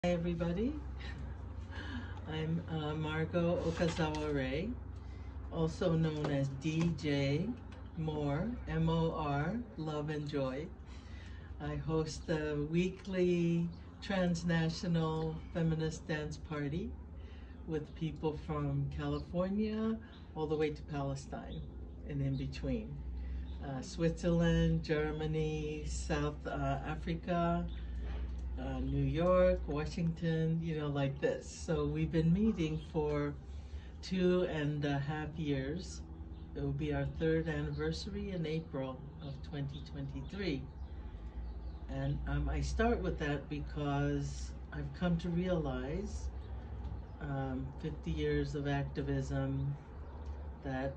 Hi everybody, I'm Margo Okazawa-Rey, also known as DJ More, M-O-R, Love and Joy. I host the weekly transnational feminist dance party with people from California all the way to Palestine and in between. Switzerland, Germany, South Africa, New York, Washington, like this. So we've been meeting for 2.5 years. It will be our 3rd anniversary in April of 2023. And I start with that because I've come to realize 50 years of activism that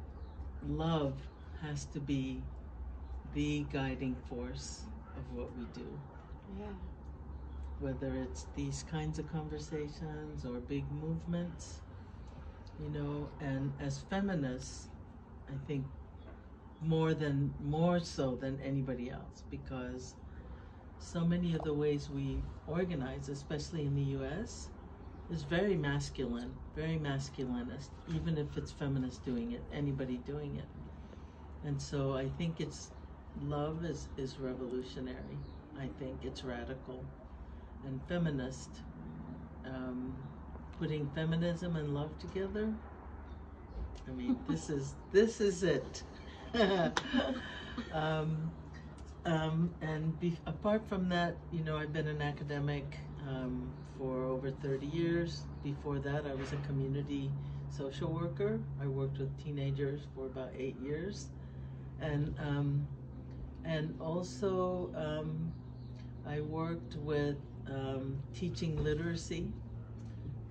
love has to be the guiding force of what we do. Yeah. Whether it's these kinds of conversations or big movements, and as feminists, I think more so than anybody else, because so many of the ways we organize, especially in the US, is very masculine, very masculinist, even if it's feminists doing it, anybody doing it. And so I think love is revolutionary. I think it's radical. And feminist, putting feminism and love together. I mean, this is it. Apart from that, I've been an academic for over 30 years. Before that, I was a community social worker. I worked with teenagers for about 8 years, and also I worked with teaching literacy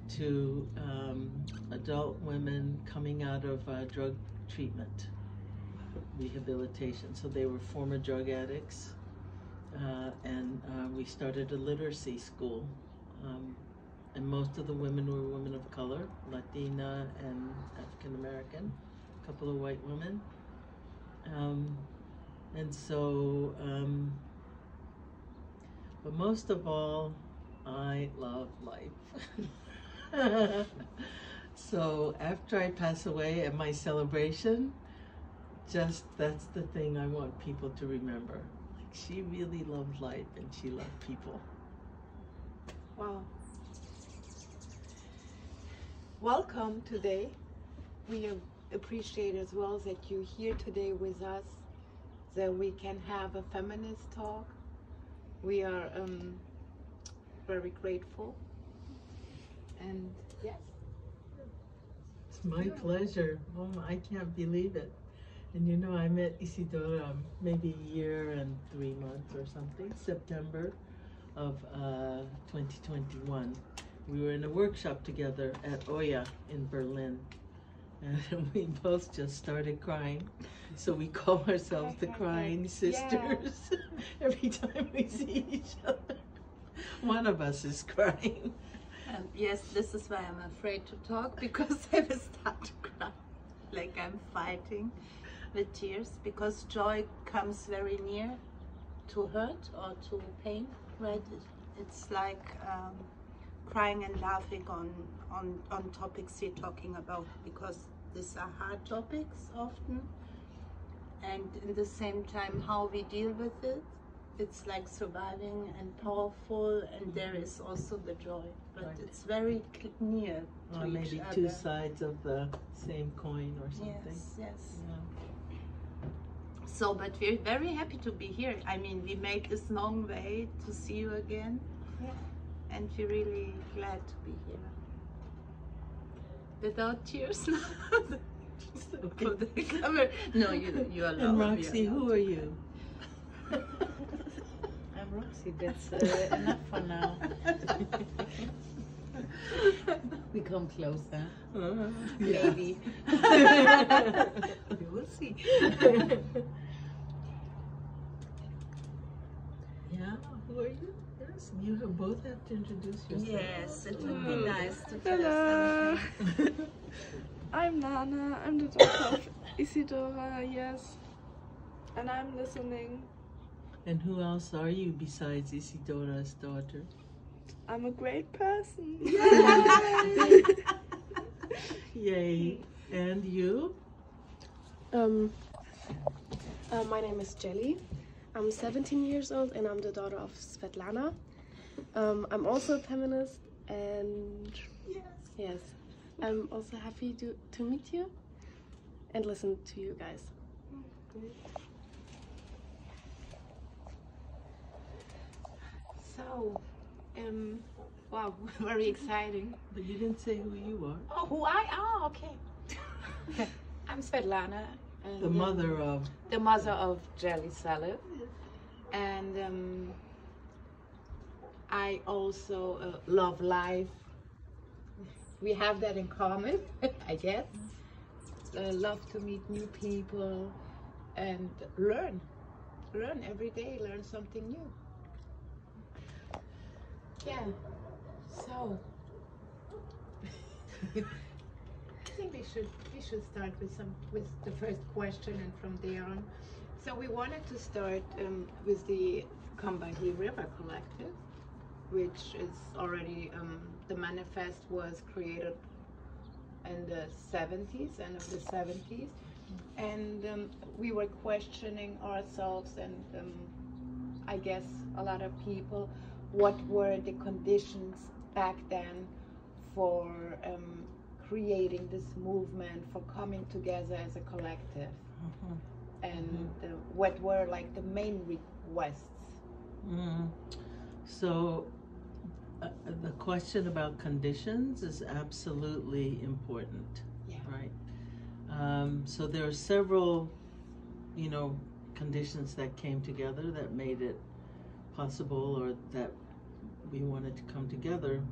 to adult women coming out of drug treatment, rehabilitation. So they were former drug addicts, and we started a literacy school. And most of the women were women of color, Latina and African American, a couple of white women. But most of all, I love life. So after I pass away at my celebration, that's the thing I want people to remember. Like, she really loved life and she loved people. Wow. Welcome today. We appreciate as well that you're here today with us, that we can have a feminist talk. We are very grateful, and yes. It's my pleasure. Oh, I can't believe it. And I met Isidora maybe a year and 3 months or something, September of 2021. We were in a workshop together at Oya in Berlin. And we both just started crying. So we call ourselves the Crying Sisters. Yeah. Every time we see each other, one of us is crying. Yes, this is why I'm afraid to talk, because I will start to cry. Like I'm fighting with tears, because joy comes very near to hurt or to pain, right? It's like crying and laughing on topics we're talking about, because these are hard topics often, and in the same time how we deal with it, it's like surviving and powerful, and there is also the joy, but right. It's very near to each maybe other. Two sides of the same coin or something. Yes. Yeah. So, but we're very happy to be here. I mean, we made this long way to see you again. Yeah. And we're really glad to be here. Without tears. Okay. For the camera. No, you are And Roxy, who are you? I'm Roxy. That's enough for now. We come closer. Maybe. We will see. Yeah, who are you? Yes, you both have to introduce yourself. Yes, it would be nice to tell Hello. us something. I'm Nana. I'm the daughter of Isidora, yes. And I'm listening. And who else are you besides Isidora's daughter? I'm a great person. Yay. And you? My name is Jelly. I'm 17 years old and I'm the daughter of Svetlana. I'm also a feminist and yes, I'm also happy to meet you and listen to you guys. So, wow, very exciting. But you didn't say who you are. Oh, who I? Oh, okay. I'm Svetlana. And, The mother of... the mother of Jelly Salad. And I also love life. We have that in common, I guess. Love to meet new people and learn. Learn every day, learn something new. Yeah, so I think we should start with the first question and from there on. So we wanted to start with the Combahee River Collective, which is already the manifest was created in the 70s, end of the 70s, and we were questioning ourselves and I guess a lot of people, what were the conditions back then for creating this movement, for coming together as a collective, and what were like the main requests? So the question about conditions is absolutely important, right? So there are several, conditions that came together that made it possible, or that we wanted to come together.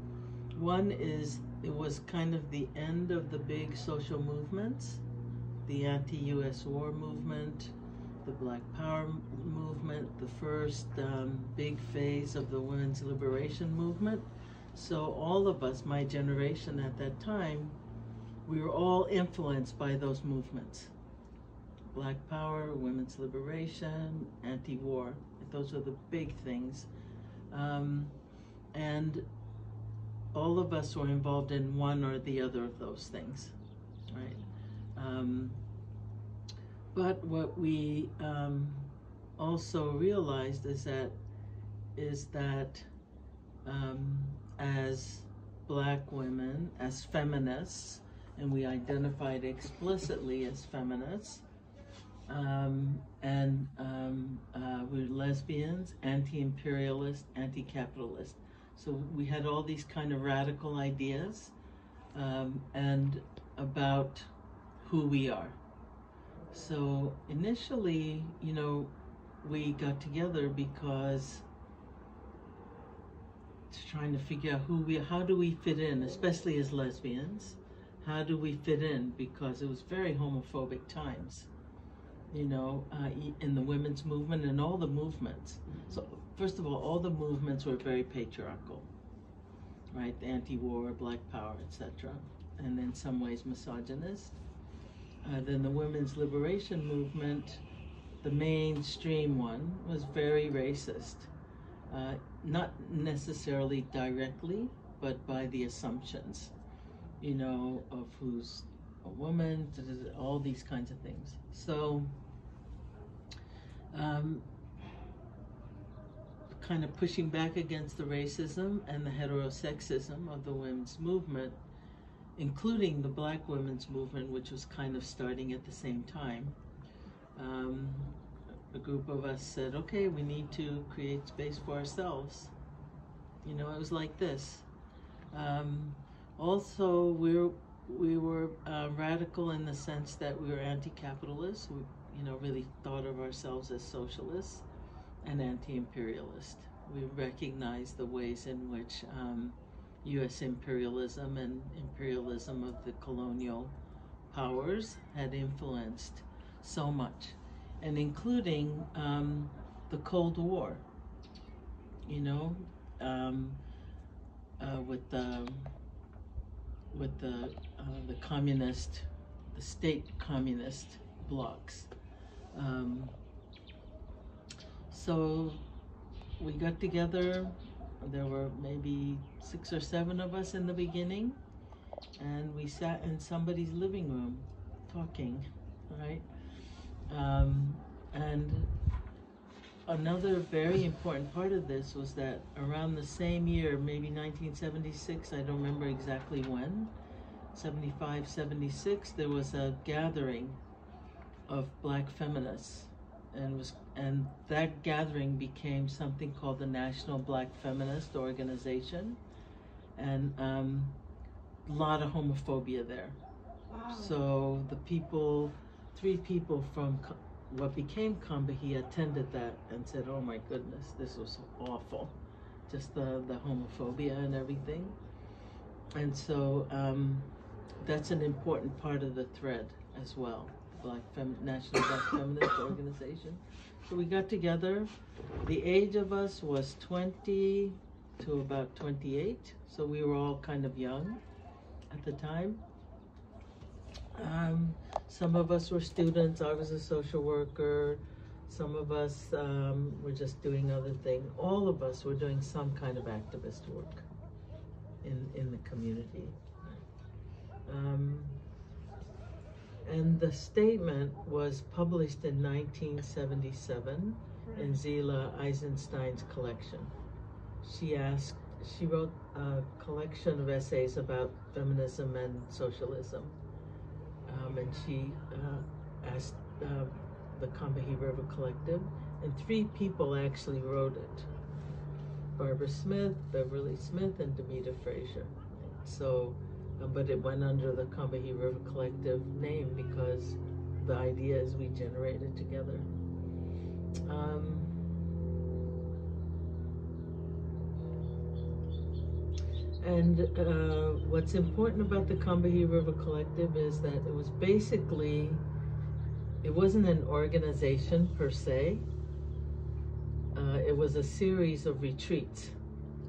One is, it was kind of the end of the big social movements, the anti-US war movement, the Black Power movement, the first big phase of the women's liberation movement. So all of us, my generation at that time, we were all influenced by those movements. Black Power, women's liberation, anti-war. Those are the big things. And all of us were involved in one or the other of those things, right? But what we also realized is that as Black women, as feminists, and we identified explicitly as feminists, we're lesbians, anti-imperialist, anti-capitalist. So we had all these kind of radical ideas and about who we are. So initially, we got together because trying to figure out how do we fit in, especially as lesbians. How do we fit in? Because it was very homophobic times, in the women's movement and all the movements. So first of all the movements were very patriarchal, right? The anti-war, Black Power, etc., and in some ways misogynist. Then the women's liberation movement, the mainstream one, was very racist. Not necessarily directly, but by the assumptions, of who's a woman, all these kinds of things. So, kind of pushing back against the racism and the heterosexism of the women's movement, including the Black women's movement, which was kind of starting at the same time. A group of us said, okay, we need to create space for ourselves. It was like this. Also, we were radical in the sense that we were anti-capitalist. We, really thought of ourselves as socialists and anti-imperialist. We recognized the ways in which U.S. imperialism and imperialism of the colonial powers had influenced so much, and including the Cold War, with the communist, the state communist blocs. So we got together There were maybe 6 or 7 of us in the beginning, and we sat in somebody's living room talking, right? And another very important part of this was that around the same year, maybe 1976, I don't remember exactly when, 75, 76, there was a gathering of black feminists, and that gathering became something called the National Black Feminist Organization, and a lot of homophobia there. Wow. So the people, 3 people from what became Combahee attended that and said, "Oh my goodness, this was awful," just the homophobia and everything. And so that's an important part of the thread as well, National Black Feminist Organization. So we got together. The age of us was 20 to about 28, so we were all kind of young at the time. Some of us were students. I was a social worker. Some of us were just doing other things. All of us were doing some kind of activist work in the community. And the statement was published in 1977 in Zila Eisenstein's collection. She wrote a collection of essays about feminism and socialism. And she asked the Combahee River Collective, and 3 people actually wrote it: Barbara Smith, Beverly Smith, and Demita Frazier. So, but it went under the Combahee River Collective name because the ideas we generated together. And what's important about the Combahee River Collective is that it was basically, it wasn't an organization per se. It was a series of retreats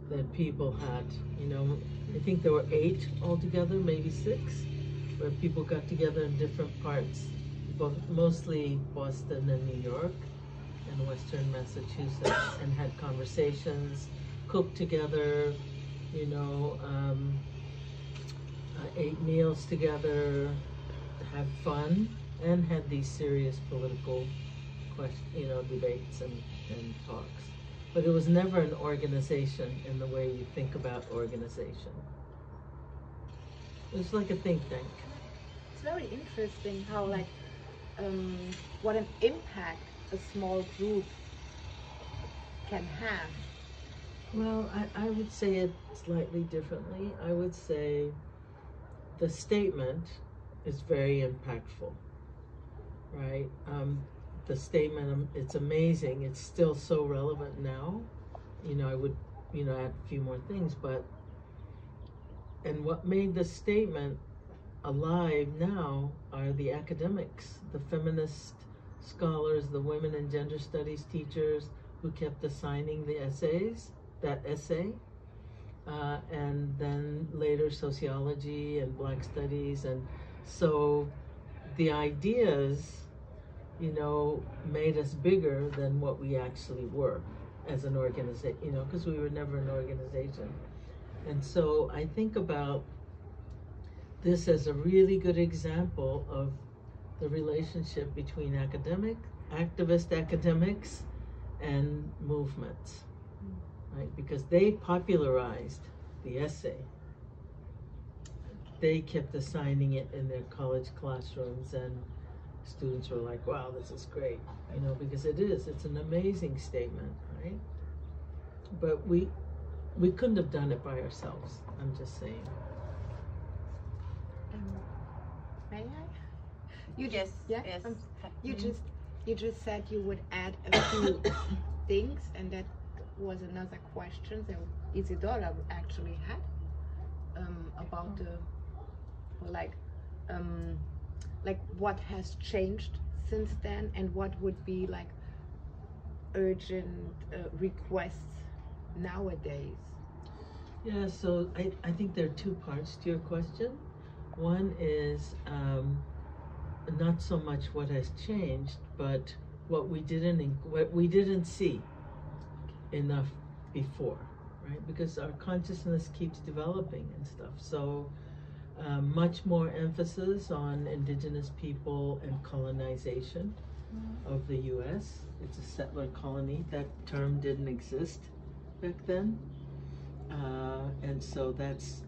that people had. You know, I think there were 8 altogether, maybe 6, where people got together in different parts, mostly Boston and New York and Western Massachusetts, and had conversations, cooked together, you know, ate meals together, had fun, and had these serious political debates and talks. But it was never an organization in the way you think about organization. It was like a think tank. It's very interesting how, like, what an impact a small group can have. Well, I would say it slightly differently. I would say the statement is very impactful, right? The statement, it's amazing. It's still so relevant now. You know, I would, add a few more things, and what made the statement alive now are the academics, the feminist scholars, the women and gender studies teachers who kept assigning the that essay, and then later sociology and Black studies. And so the ideas, made us bigger than what we actually were as an organization, because we were never an organization. And so I think about this as a really good example of the relationship between activist academics and movements, right? Because they popularized the essay. They kept assigning it in their college classrooms, and students were like, wow, this is great, because it's an amazing statement, right? But we couldn't have done it by ourselves, I'm just saying. May I? Yes. Yeah. Yes. You just said you would add a few things, and that was another question that Isidora actually had about like what has changed since then, and what would be like urgent requests nowadays. Yeah, so I think there are 2 parts to your question. One is not so much what has changed, but what we didn't see enough before, right? Because our consciousness keeps developing and stuff. So much more emphasis on indigenous people and colonization of the U.S. It's a settler colony. That term didn't exist back then. And so that's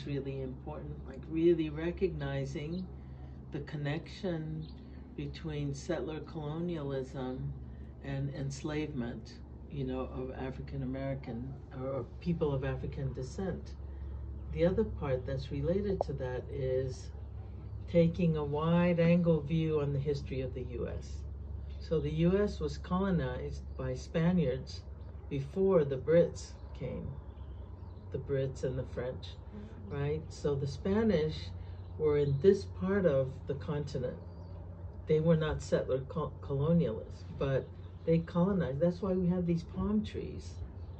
really important, like really recognizing the connection between settler colonialism and enslavement, you know, of African American or people of African descent. The other part that's related to that is taking a wide angle view on the history of the U.S. So the U.S. was colonized by Spaniards before the Brits came, the Brits and the French, right? So the Spanish were in this part of the continent. They were not settler colonialists, but they colonized. That's why we have these palm trees.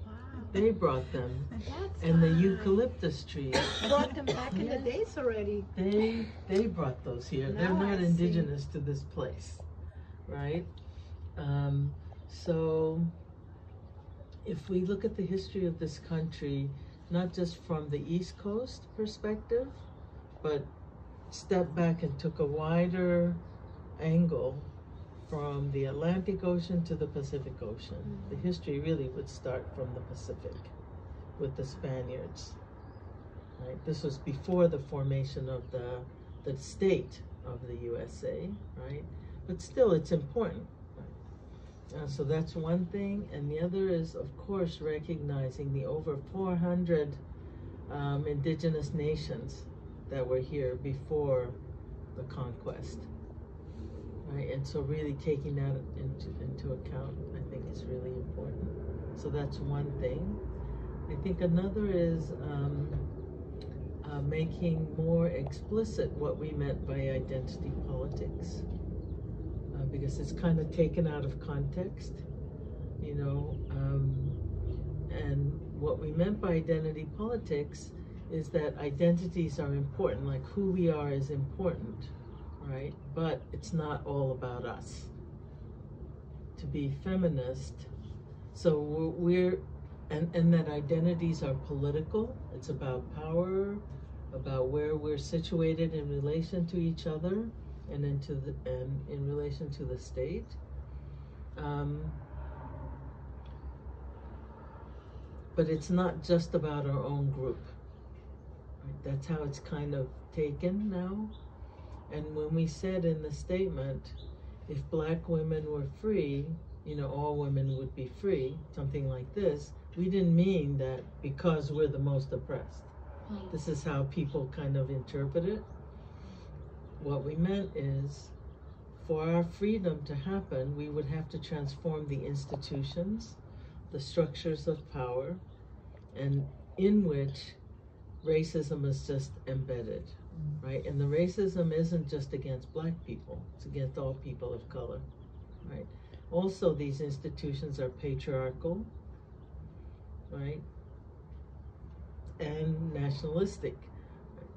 Wow. They brought them. That's And the nice. eucalyptus trees. Brought them back in the days already. They brought those here. They're Now not I indigenous to this place, right? So if we look at the history of this country, not just from the East Coast perspective, but step back and took a wider angle from the Atlantic Ocean to the Pacific Ocean. The history really would start from the Pacific with the Spaniards, right? This was before the formation of the state of the USA, right? But still, it's important. Right? So that's one thing. And the other is, of course, recognizing the over 400 indigenous nations that were here before the conquest. Right? And so really taking that into account, I think, is really important. So that's one thing. I think another is making more explicit what we meant by identity politics, because it's kind of taken out of context, you know, and what we meant by identity politics is that identities are important, like who we are is important, right? But it's not all about us. To be feminist, so we're and that identities are political. It's about power, about where we're situated in relation to each other and in relation to the state. But it's not just about our own group. Right? That's how it's kind of taken now. And when we said in the statement, if Black women were free, you know, all women would be free, something like this, we didn't mean that because we're the most oppressed. This is how people kind of interpret it. What we meant is, for our freedom to happen, we would have to transform the institutions, the structures of power, and in which racism is just embedded, right? And the racism isn't just against Black people, it's against all people of color, right? Also, these institutions are patriarchal, right? And nationalistic.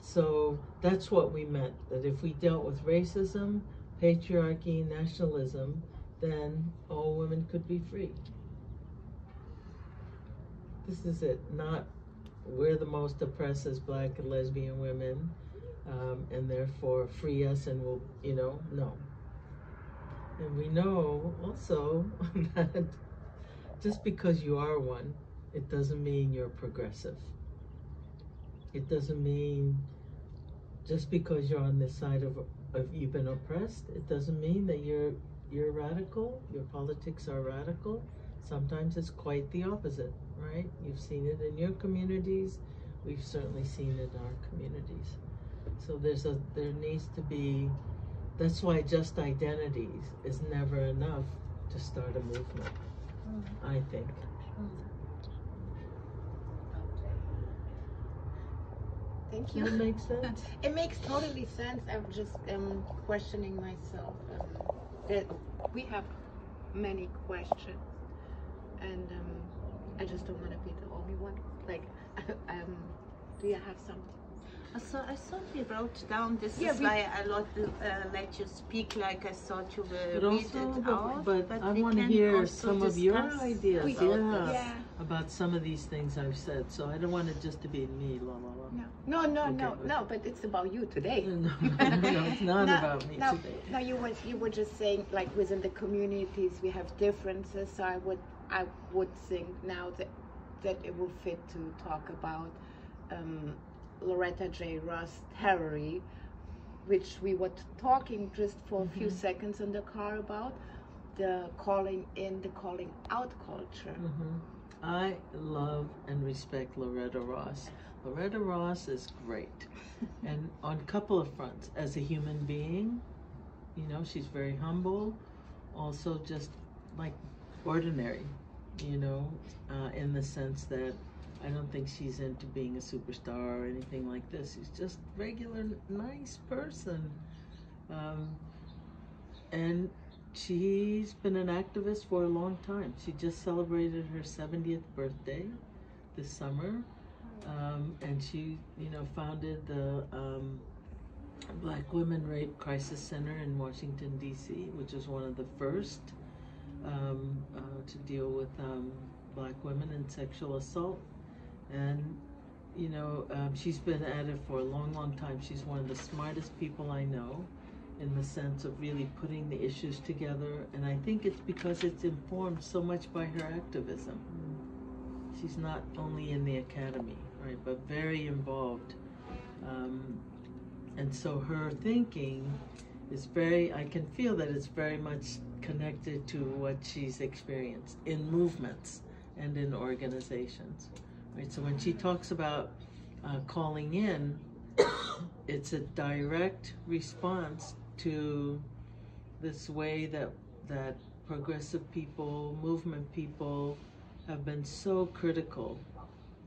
So that's what we meant, that if we dealt with racism, patriarchy, nationalism, then all women could be free. This is it, not we're the most oppressed as Black and lesbian women, and therefore free us and we'll, you know, no. And we know also that just because you are one, it doesn't mean you're progressive. It doesn't mean just because you're on this side of you've been oppressed, it doesn't mean that you're radical, your politics are radical. Sometimes it's quite the opposite, right? You've seen it in your communities, we've certainly seen it in our communities. So there needs to be, that's why just identities is never enough to start a movement, I think. Thank Does you. that make sense? It makes totally sense. I'm just questioning myself. That we have many questions, and I just don't want to be the only one. Like, do you have something? So I thought we wrote down, this Yeah, is we- why I let you speak, like I thought you will But read also, it out. but I we want to can hear also some of your discuss ideas. about Yeah. this. Yeah. about some of these things I've said, so I don't want it just to be me, la la la. No, but it's about you today. No, it's not about me today. No, you were just saying, like, within the communities we have differences, so I would think now that it will fit to talk about Loretta J. Ross' Terrory, which we were talking just for a few seconds in the car about, the calling in, the calling out culture. I love and respect Loretta Ross. Loretta Ross is great, and on a couple of fronts. As a human being, you know, she's very humble, also just like ordinary, you know, in the sense that I don't think she's into being a superstar or anything like this. She's just regular, nice person. And she's been an activist for a long time. She just celebrated her 70th birthday this summer. And she, you know, founded the Black Women Rape Crisis Center in Washington, D.C., which is one of the first to deal with Black women and sexual assault. And, you know, she's been at it for a long, long time. She's one of the smartest people I know, in the sense of really putting the issues together. And I think it's because it's informed so much by her activism. She's not only in the academy, right, but very involved. And so her thinking is very, I can feel that it's very much connected to what she's experienced in movements and in organizations, right? So when she talks about calling in, it's a direct response to this way that progressive people, movement people have been so critical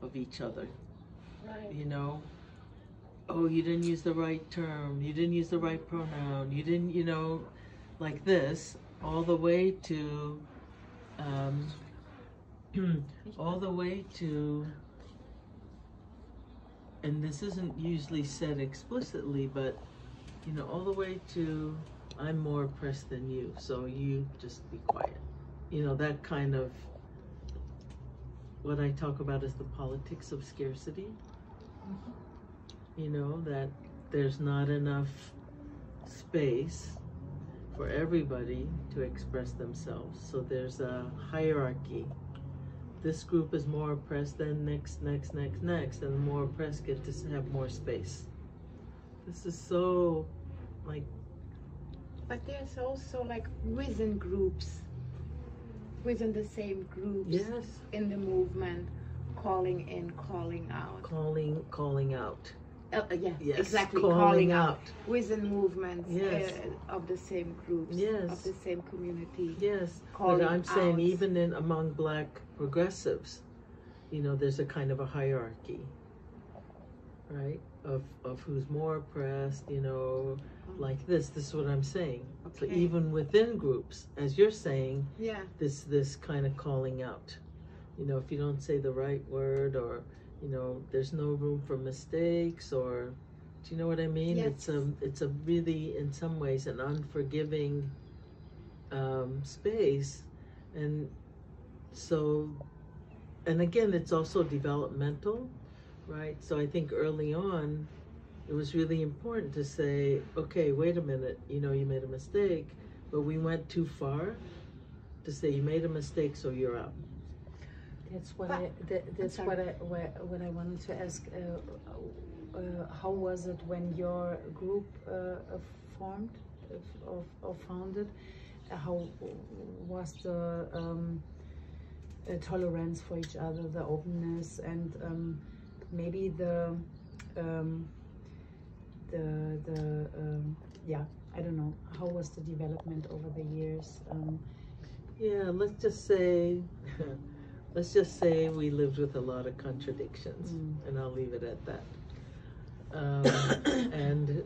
of each other. Right. You know, oh, you didn't use the right term, you didn't use the right pronoun, you didn't, you know, like this, all the way to, and this isn't usually said explicitly, but, you know, all the way to, I'm more oppressed than you, so you just be quiet. You know, that kind of, what I talk about is the politics of scarcity. You know, that there's not enough space for everybody to express themselves. So there's a hierarchy. This group is more oppressed than next, and the more oppressed get to have more space. This is so, like... But there's also, like, within groups, within the same groups, Yes. in the movement, calling in, calling out. Calling out. Yeah, Yes, exactly, calling out. within movements Yes. of the same groups, Yes. of the same community. Yes, Calling but I'm saying out. even among Black progressives, you know, there's a kind of a hierarchy, right? Of who's more oppressed, you know, like this is what I'm saying. So Okay. even within groups, as you're saying, Yeah. this kind of calling out. You know, if you don't say the right word, or, you know, there's no room for mistakes, or, do you know what I mean? Yes. It's a really, in some ways, an unforgiving space. And so, and again, it's also developmental, right? So I think early on, it was really important to say, okay, wait a minute, you know, you made a mistake, but we went too far to say you made a mistake, so you're out. That's what But- what I wanted to ask. How was it when your group formed or founded? How was the tolerance for each other, the openness, and maybe yeah, I don't know. How was the development over the years? Yeah, let's just say we lived with a lot of contradictions, and I'll leave it at that. And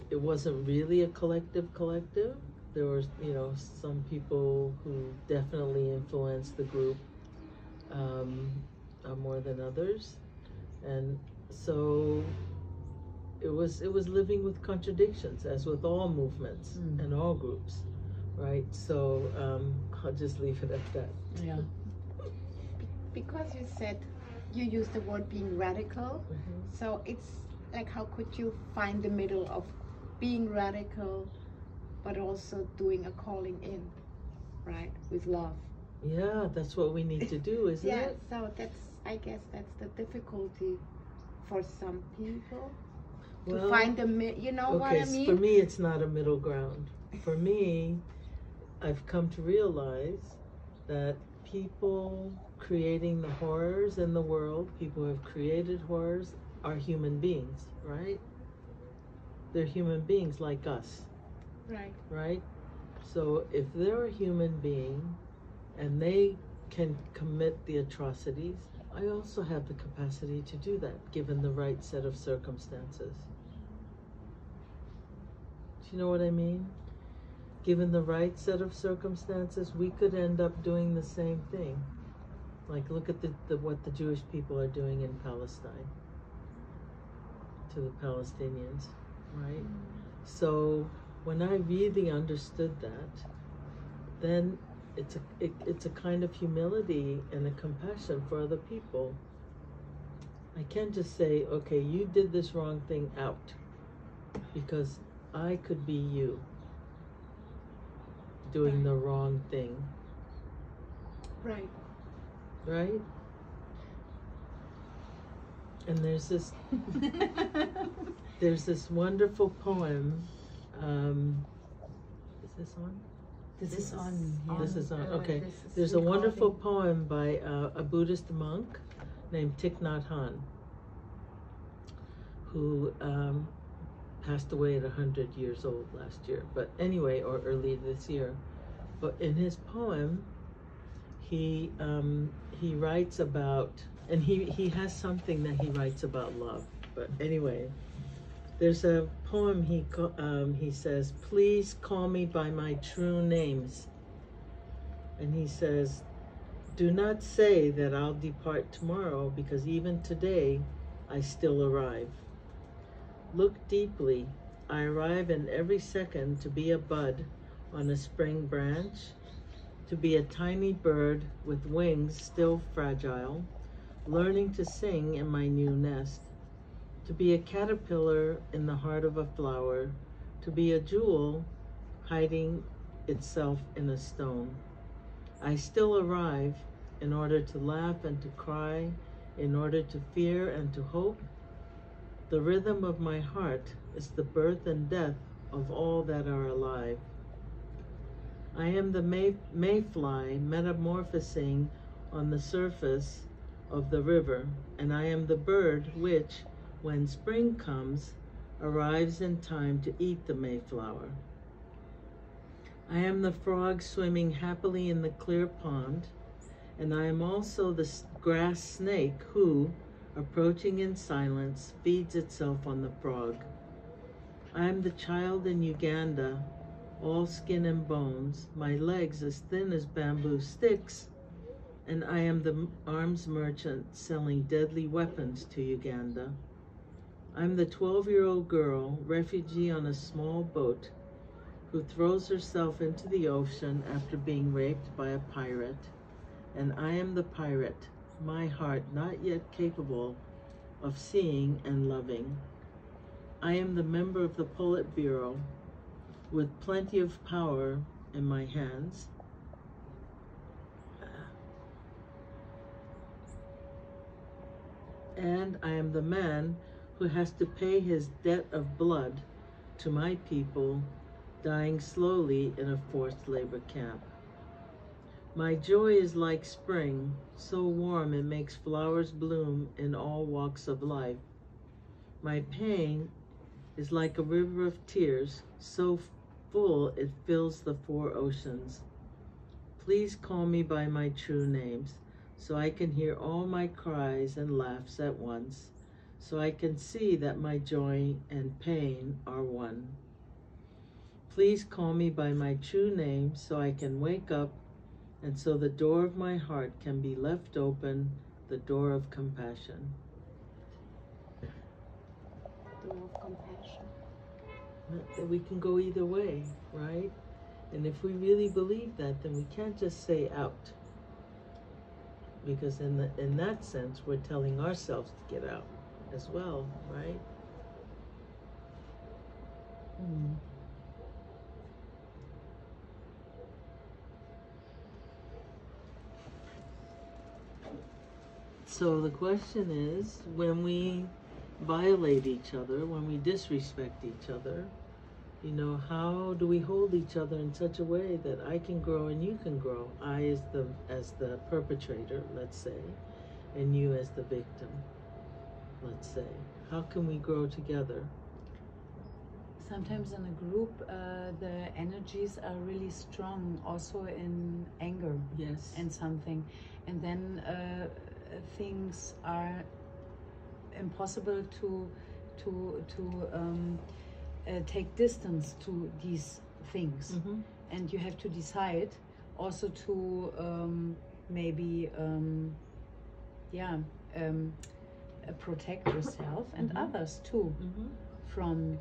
it wasn't really a collective. There were, you know, some people who definitely influenced the group more than others, and so it was living with contradictions, as with all movements and all groups, right? So I'll just leave it at that. Yeah. because you said you used the word being radical, so it's like, how could you find the middle of being radical but also doing a calling in, right, with love? Yeah, that's what we need to do, isn't Yeah, it? so that's, I guess that's the difficulty for some people, to Well, find the you know what I mean? For me, it's not a middle ground. For me, I've come to realize that people creating the horrors in the world, people who have created horrors, are human beings, right? They're human beings like us, Right. right? So if they're a human being and they can commit the atrocities, I also have the capacity to do that, given the right set of circumstances. Do you know what I mean? Given the right set of circumstances, we could end up doing the same thing. Like, look at what the Jewish people are doing in Palestine to the Palestinians, right? So when I really understood that, then it's a kind of humility and a compassion for other people. I can't just say, okay, you did this wrong thing, out, because I could be you doing the wrong thing. Right. Right? And there's this wonderful poem. Is this on? This is on. Yeah. This is on. Okay. This is There's a wonderful recording. poem by a Buddhist monk named Thich Nhat Hanh, who passed away at 100 years old last year. But anyway, or early this year. But in his poem, he writes about, and he has something that he writes about love. But anyway, there's a poem he says, "Please call me by my true names." And he says, "Do not say that I'll depart tomorrow, because even today I still arrive. Look deeply. I arrive in every second to be a bud on a spring branch, to be a tiny bird with wings still fragile, learning to sing in my new nest, to be a caterpillar in the heart of a flower, to be a jewel hiding itself in a stone. I still arrive in order to laugh and to cry, in order to fear and to hope. The rhythm of my heart is the birth and death of all that are alive. I am the mayfly metamorphosing on the surface of the river, and I am the bird which, when spring comes, arrives in time to eat the mayflower. I am the frog swimming happily in the clear pond, and I am also the grass snake who, approaching in silence, feeds itself on the frog. I am the child in Uganda, all skin and bones, my legs as thin as bamboo sticks, and I am the arms merchant selling deadly weapons to Uganda. I'm the 12-year-old girl, refugee on a small boat, who throws herself into the ocean after being raped by a pirate, and I am the pirate, my heart not yet capable of seeing and loving. I am the member of the Politburo, with plenty of power in my hands. And I am the man who has to pay his debt of blood to my people dying slowly in a forced labor camp. My joy is like spring, so warm it makes flowers bloom in all walks of life. My pain is like a river of tears, so full it fills the 4 oceans. Please call me by my true names, so I can hear all my cries and laughs at once, so I can see that my joy and pain are one. Please call me by my true name, so I can wake up, and so the door of my heart can be left open, the door of compassion. Door of compassion. That we can go either way, right? And if we really believe that, then we can't just say out. because in that sense we're telling ourselves to get out as well, right? Mm. So the question is, when we violate each other, when we disrespect each other, you know, how do we hold each other in such a way that I can grow and you can grow? I as the perpetrator, let's say, and you as the victim, let's say. How can we grow together? Sometimes in a group, the energies are really strong, also in anger. Yes. And something, and then things are impossible to take distance to these things. Mm-hmm. And you have to decide also to maybe protect yourself and Mm-hmm. others too, Mm-hmm. from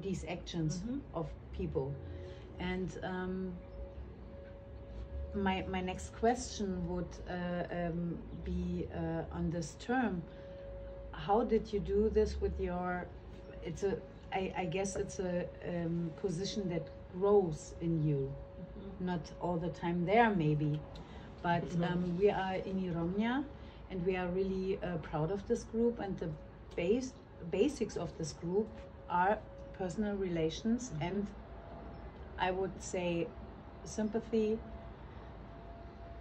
these actions Mm-hmm. of people. And my next question would be on this term. How did you do this with your, I guess it's a position that grows in you, not all the time there maybe, but we are Inirromnja, and we are really proud of this group, and the basics of this group are personal relations, and I would say sympathy,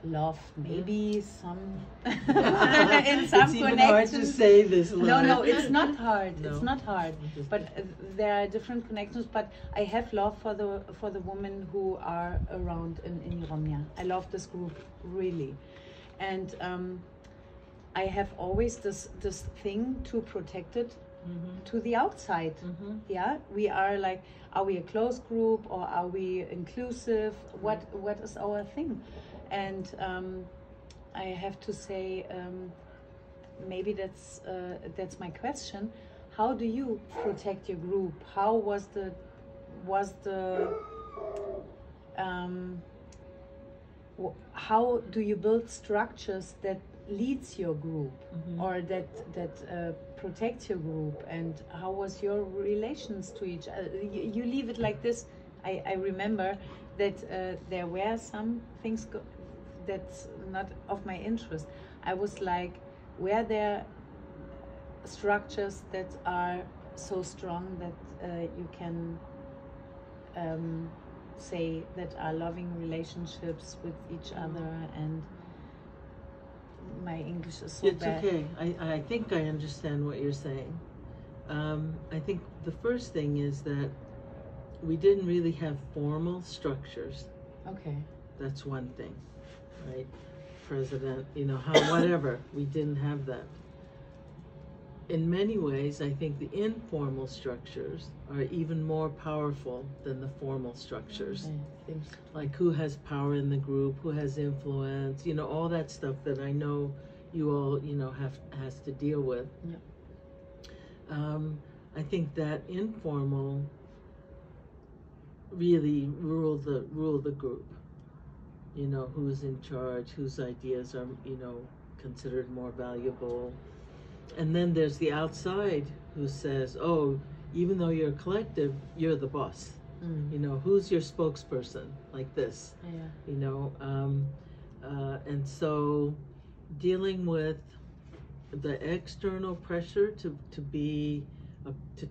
love, maybe some in some It's even hard to connections. say this. No, it's not hard. No. It's not hard. But there are different connections. But I have love for the women who are around in Inirromnja. I love this group really, and I have always this thing to protect it to the outside. Yeah, we are like, are we a closed group or are we inclusive? What is our thing? And I have to say, maybe that's my question. How do you protect your group? How was the how do you build structures that leads your group, or that protects your group? And how was your relations to each other? You leave it like this. I remember that there were some things that's not of my interest. I was like, were there structures that are so strong that you can say that are loving relationships with each other? And my English is so bad. It's okay. I think I understand what you're saying. I think the first thing is that we didn't really have formal structures. Okay. That's one thing, right? President, you know, how, whatever. We didn't have that. In many ways, I think the informal structures are even more powerful than the formal structures. I think so. Like who has power in the group, who has influence, you know, all that stuff that I know you all, you know, has to deal with. Yeah. I think that informal really rule the group. You know, who's in charge, whose ideas are, you know, considered more valuable. And then there's the outside who says, oh, even though you're a collective, you're the boss. You know, who's your spokesperson, like this? Yeah. You know, and so dealing with the external pressure to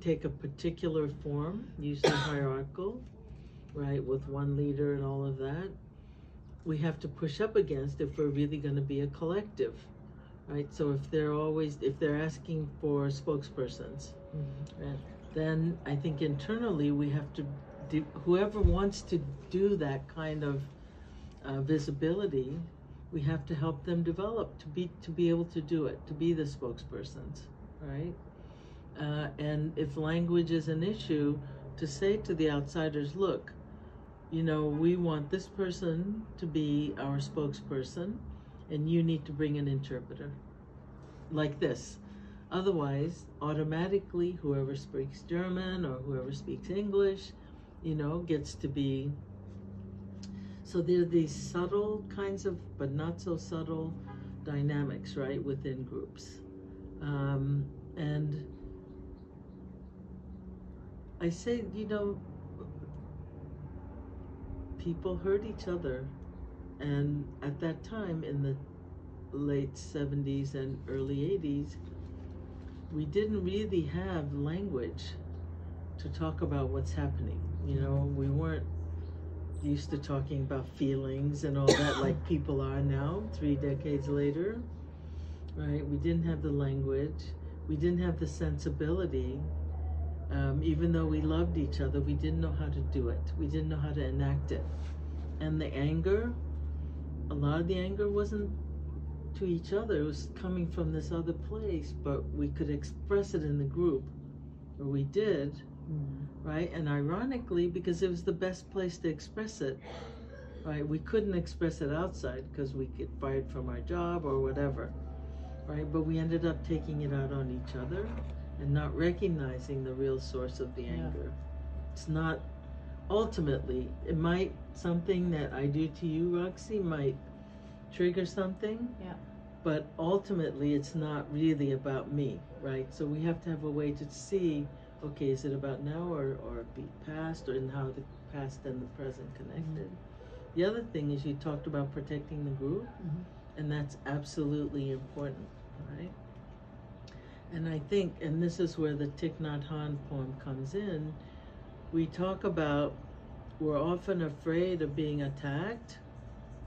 take a particular form, usually hierarchical, right, with one leader and all of that, we have to push up against if we're really going to be a collective, right? So if they're asking for spokespersons, right, then I think internally we have to whoever wants to do that kind of visibility, we have to help them develop to be able to do it, to be the spokespersons, right? And if language is an issue, to say to the outsiders, look, you know, we want this person to be our spokesperson, and you need to bring an interpreter, like this. Otherwise, automatically, whoever speaks German or whoever speaks English, you know, gets to be. So there are these subtle kinds of, but not so subtle, dynamics, right, within groups. And I say, you know, people hurt each other. And at that time, in the late 70s and early 80s, we didn't really have language to talk about what's happening. You know, we weren't used to talking about feelings and all that like people are now, 3 decades later, right? We didn't have the language. We didn't have the sensibility. Even though we loved each other, we didn't know how to do it. We didn't know how to enact it. And the anger, a lot of the anger wasn't to each other. It was coming from this other place, but we could express it in the group, or we did, right? And ironically, because it was the best place to express it, right? We couldn't express it outside because we get fired from our job or whatever, right? But we ended up taking it out on each other and not recognizing the real source of the anger. It's not, ultimately, it might, something that I do to you, Roxy, might trigger something. Yeah. But ultimately, it's not really about me, right? So we have to have a way to see, okay, is it about now or the past, or in how the past and the present connected? The other thing is you talked about protecting the group, and that's absolutely important, right? And I think, and this is where the Thich Nhat Hanh poem comes in, we talk about we're often afraid of being attacked,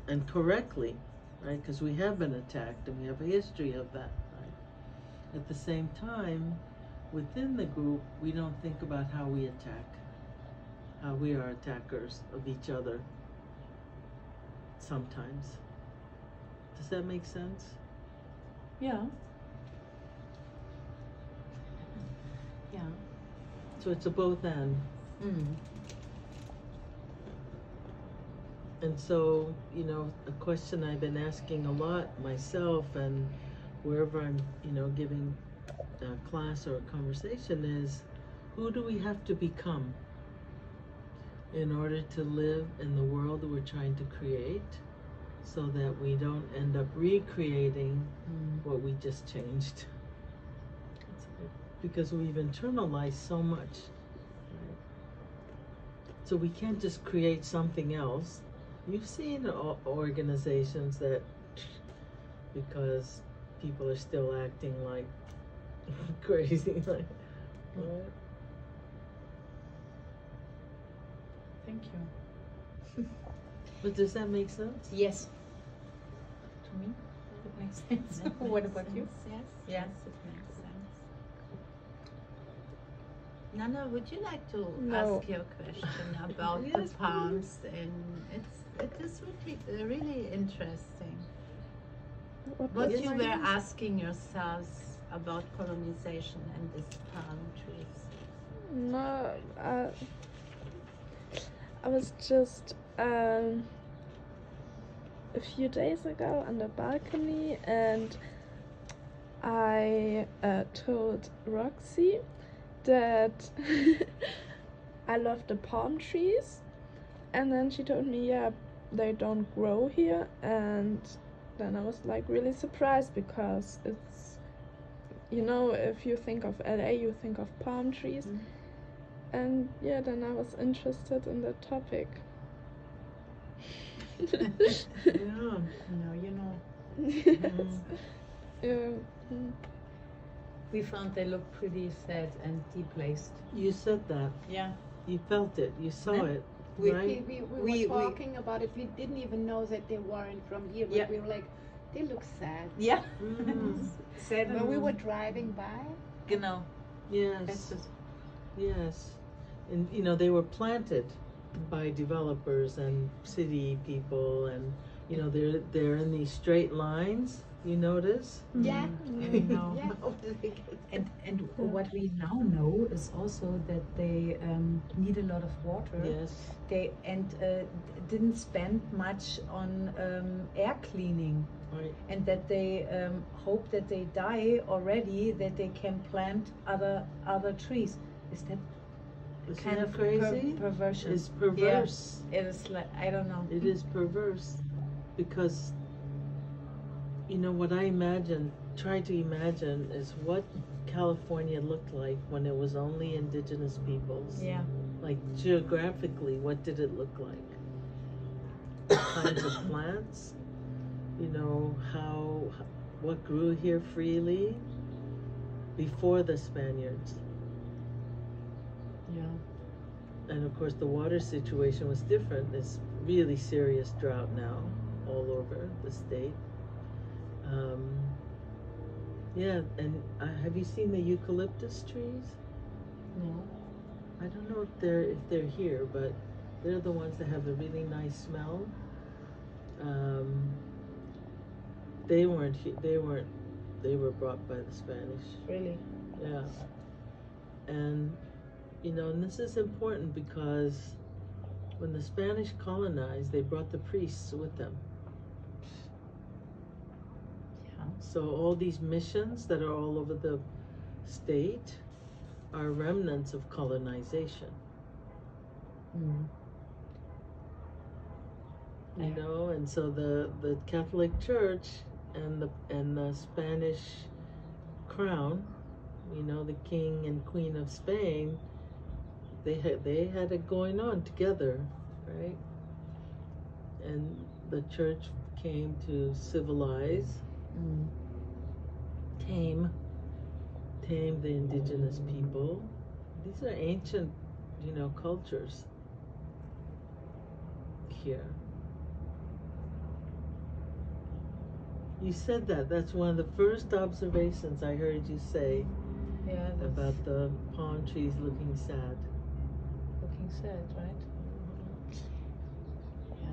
and correctly, right? Because we have been attacked and we have a history of that, right? At the same time, within the group, we don't think about how we attack, how we are attackers of each other sometimes. Does that make sense? Yeah. Yeah. So it's a both and. And so, you know, a question I've been asking a lot myself, and wherever I'm, you know, giving a class or a conversation, is who do we have to become in order to live in the world that we're trying to create, so that we don't end up recreating what we just changed? Because we've internalized so much, right? So we can't just create something else. You've seen organizations that, because people are still acting like crazy, like, right? Thank you. But does that make sense? Yes. To me, it makes sense. What about you? Yes. Yeah. It makes sense. Nana, would you like to No. ask your question about Yes, the palms? And it is really interesting. What was you my- were asking yourselves about colonization and these palm trees. No, I was just a few days ago on the balcony, and I told Roxy that I love the palm trees, and then she told me, yeah, they don't grow here, and then I was like really surprised, because it's, you know, if you think of LA, you think of palm trees. And yeah, then I was interested in the topic. Yeah. No, you know, Mhm. Yeah. We found they look pretty sad and deplaced. You said that. yeah. You felt it. You saw Yeah. it. We Right? were talking about it. We didn't even know that they weren't from here, but Yeah. we were like, they look sad. Yeah. Mm. Sad. When we were driving by, Genau. Yes. Das ist Yes. And, you know, they were planted by developers and city people, and, you know, they're in these straight lines, you notice? yeah, No. yeah. And what we now know is also that they need a lot of water. Yes. They didn't spend much on air cleaning, Right. and that they hope that they die already, that they can plant other trees. Is that Isn't kind that of crazy? perversion? It's perverse. It is like, I don't know. It is perverse, because, you know, what I try to imagine is what California looked like when it was only indigenous peoples. Yeah. Like geographically, what did it look like? What kinds of plants? You know, what grew here freely before the Spaniards. Yeah. And of course the water situation was different. It's really serious drought now all over the state. Yeah, and have you seen the eucalyptus trees? No. I don't know if they're here, but they're the ones that have a really nice smell. They weren't. They were brought by the Spanish. Really? Yeah. And you know, and this is important because when the Spanish colonized, they brought the priests with them. Yeah. So all these missions that are all over the state are remnants of colonization. Mm. You know, and so the Catholic Church and the Spanish crown, you know, the King and Queen of Spain, they had it going on together, right? And the church came to civilize, tame the indigenous people. These are ancient, you know, cultures here. You said that's one of the first observations I heard you say. Yeah. About the palm trees looking sad. Looking sad, right? Yeah.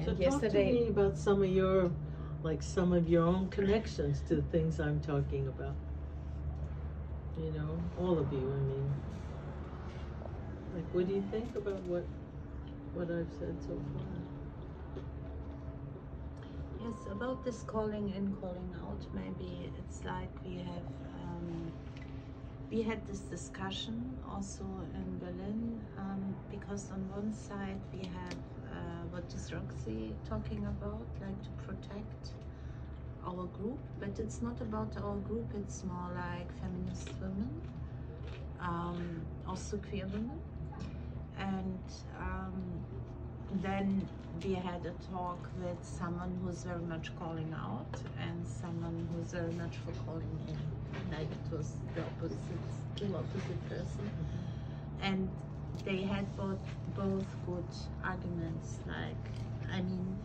So And talk to yesterday. me about some of your own connections to the things I'm talking about. You know, all of you. I mean, like, what do you think about what I've said so far? Yes, about this calling in, calling out, maybe it's like we had this discussion also in Berlin, because on one side we have what is Roxy talking about, like to protect our group, but it's not about our group, it's more like feminist women, also queer women. And then we had a talk with someone who's very much calling out and someone who's very much for calling in, like it was the opposite person. And they had both good arguments. Like, I mean,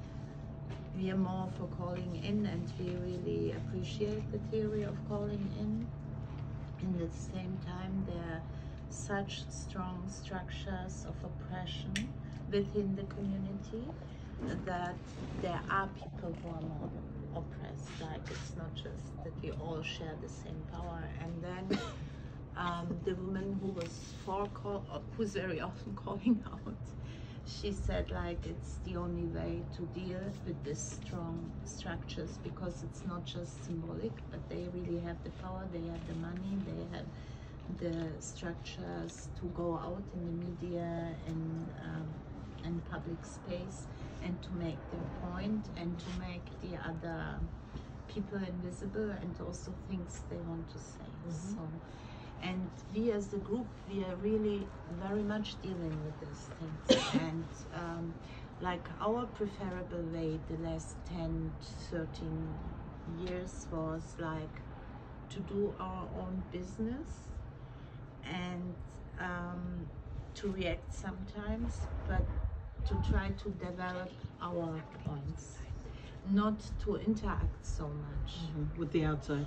we are more for calling in and we really appreciate the theory of calling in. And at the same time, there are such strong structures of oppression within the community that there are people who are more oppressed. Like, it's not just that we all share the same power. And then the woman who was who's very often calling out, she said, like, it's the only way to deal with these strong structures, because it's not just symbolic, but they really have the power, they have the money, they have the structures to go out in the media and public space and to make their point and to make the other people invisible and also things they want to say. So, and we as a group, we are really very much dealing with these things. And like our preferable way the last 10, 13 years was like to do our own business and to react sometimes, but to try to develop our points, not to interact so much with the outside,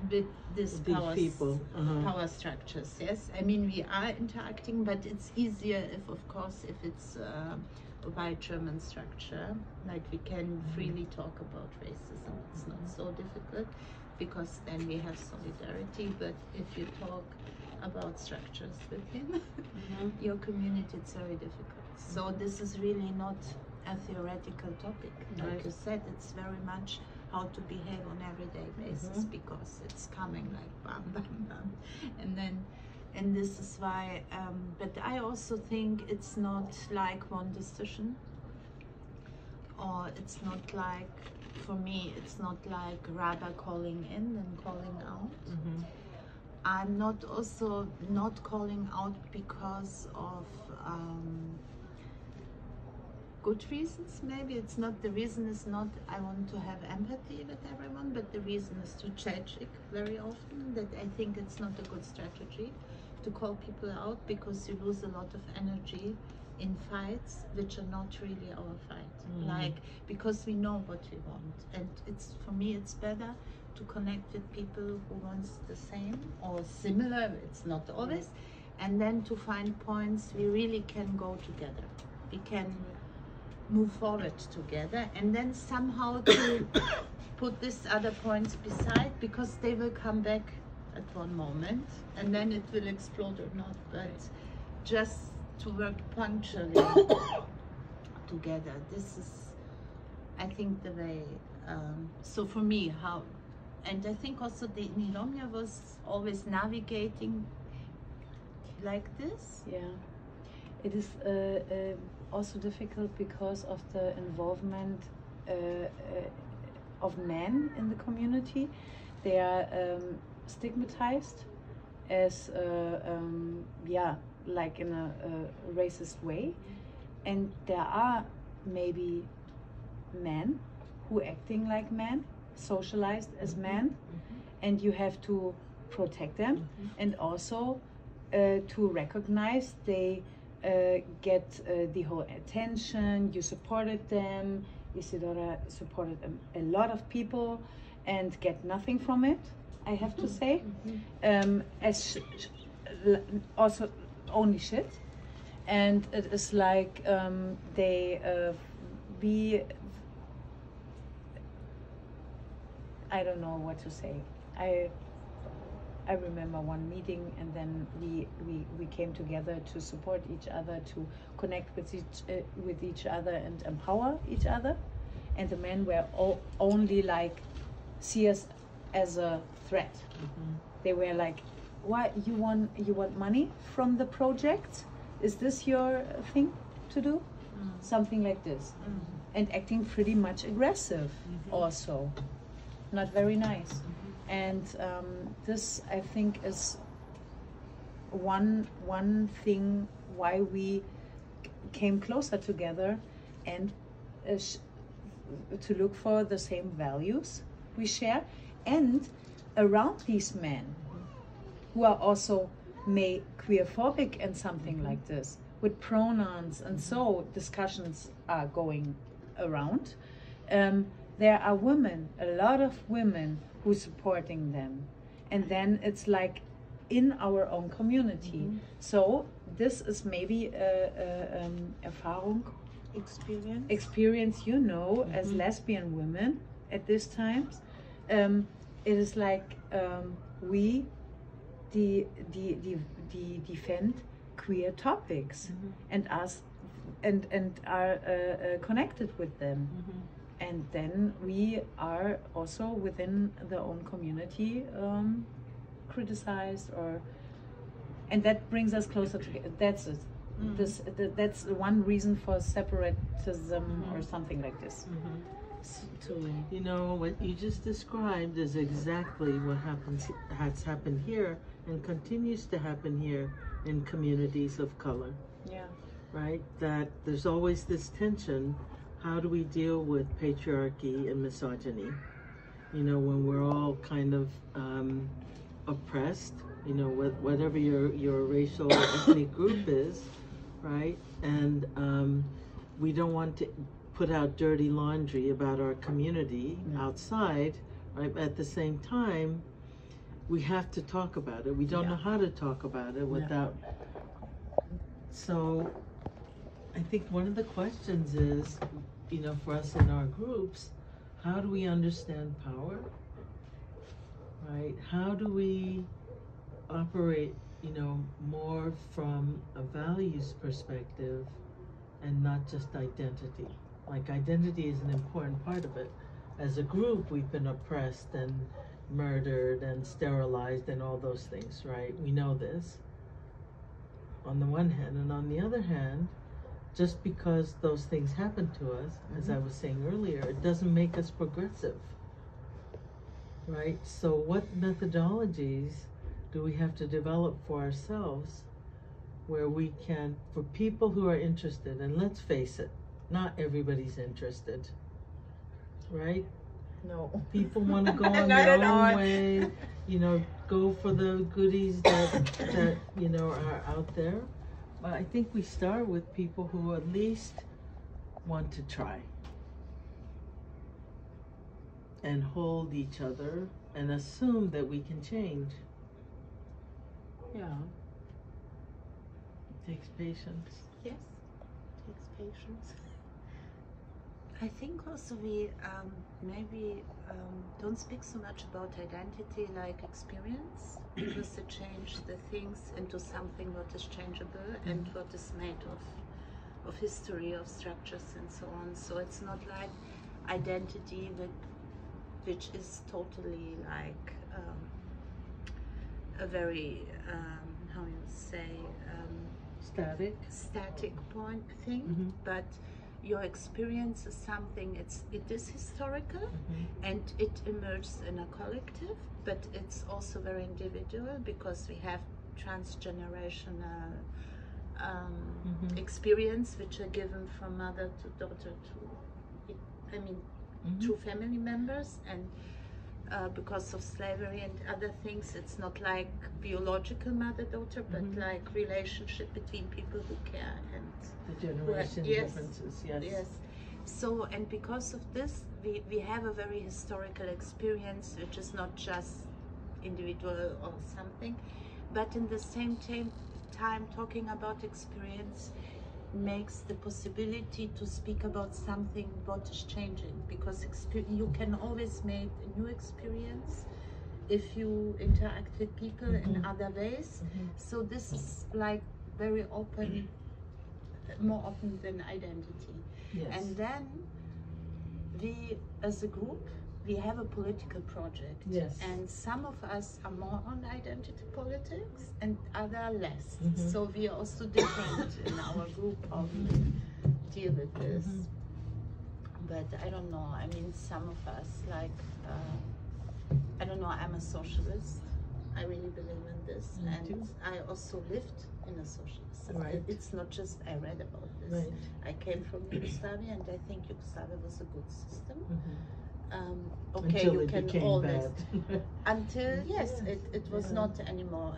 with this people, power structures. Yes, I mean, we are interacting, but it's easier if, of course, if it's a white German structure, like we can freely talk about racism. It's not so difficult because then we have solidarity. But if you talk about structures within your community, it's very difficult. So this is really not a theoretical topic. Like you said, it's very much how to behave on everyday basis, because it's coming like bam, bam, bam. And this is why, but I also think it's not like one decision or it's not like, for me, it's not like rather calling in than calling out. I'm not also not calling out because of good reasons. Maybe it's not, the reason is not I want to have empathy with everyone, but the reason is too tragic very often, that I think it's not a good strategy to call people out, because you lose a lot of energy in fights which are not really our fight. Like, because we know what we want, and it's, for me, it's better to connect with people who want the same or similar, it's not always, and then to find points we really can go together, we can move forward together, and then somehow to put these other points beside, because they will come back at one moment and then it will explode or not, but just to work punctually together. This is, I think, the way. So for me, how, and I think also the Inirromnja was always navigating like this. Yeah, it is also difficult because of the involvement of men in the community. They are stigmatized as yeah, like in a racist way, and there are maybe men who acting like men, socialized as men, and you have to protect them, and also to recognize they get the whole attention. You supported them, Isidora supported a lot of people and get nothing from it, I have to say. Also only shit, and it is like they be, I don't know what to say. I remember one meeting, and then we came together to support each other, to connect with each other and empower each other, and the men were only like see us as a threat. They were like, "What, you want money from the project? Is this your thing to do?" Something like this, and acting pretty much aggressive, also not very nice. And this, I think, is one thing why we came closer together, and to look for the same values we share, and around these men who are also queerphobic and something like this, with pronouns, and so discussions are going around. There are women, a lot of women, who supporting them, and then it's like in our own community. So this is maybe Erfahrung, experience, you know, as lesbian women at this times. It is like we defend queer topics and us and are connected with them. And then we are also within the own community criticized, and that brings us closer together. That's it. That's one reason for separatism or something like this. You know, what you just described is exactly what has happened here and continues to happen here in communities of color. Yeah. Right? That there's always this tension. How do we deal with patriarchy and misogyny? You know, when we're all kind of oppressed, you know, whatever your racial or ethnic group is, right? And we don't want to put out dirty laundry about our community outside, right? At the same time, we have to talk about it. We don't know how to talk about it without. So I think one of the questions is, you know, for us in our groups, how do we understand power, right? How do we operate, you know, more from a values perspective and not just identity? Like, identity is an important part of it. As a group, we've been oppressed and murdered and sterilized and all those things, right? We know this on the one hand, and on the other hand, just because those things happen to us, as I was saying earlier, it doesn't make us progressive, right? So what methodologies do we have to develop for ourselves where we can, for people who are interested, and let's face it, not everybody's interested, right? No. People want to go on their own way, you know, go for the goodies that you know are out there. But I think we start with people who at least want to try and hold each other and assume that we can change. Yeah. It takes patience. Yes, takes patience. I think also we maybe don't speak so much about identity like experience, because it changes the things into something what is changeable and what is made of history, of structures and so on. So it's not like identity which is totally like a very, how you say, static point thing, but your experience is something, it is historical and it emerges in a collective, but it's also very individual because we have transgenerational experience which are given from mother to daughter to, I mean, to family members, and because of slavery and other things, it's not like biological mother-daughter, but like relationship between people who care and the generation differences. Yes. So, and because of this, we have a very historical experience, which is not just individual or something, but in the same time talking about experience makes the possibility to speak about something what is changing, because you can always make a new experience if you interact with people in other ways. So this is like very open, more open than identity. And then we as a group, we have a political project, and some of us are more on identity politics and other less. So we are also different in our group how we deal with this. But I don't know, I mean, some of us, like, I don't know, I'm a socialist. I really believe in this. And I also lived in a socialist system. It's not just I read about this. I came from Yugoslavia, and I think Yugoslavia was a good system. Okay, until you it can became always bad. until it was not anymore.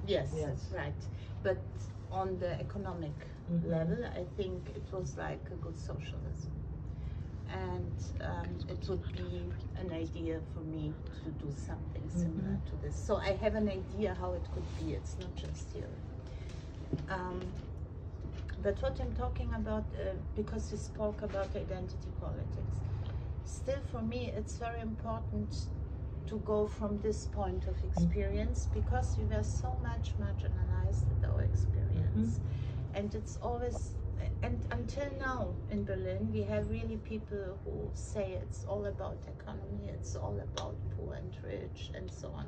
Yes, right. But on the economic level, I think it was like a good socialism, and it would be an idea for me to do something similar to this. So I have an idea how it could be. It's not just theory. But what I'm talking about, because you spoke about identity politics, still for me it's very important to go from this point of experience, because we were so much marginalized with our experience. And it's always, and until now in Berlin, we have really people who say it's all about economy, it's all about poor and rich and so on.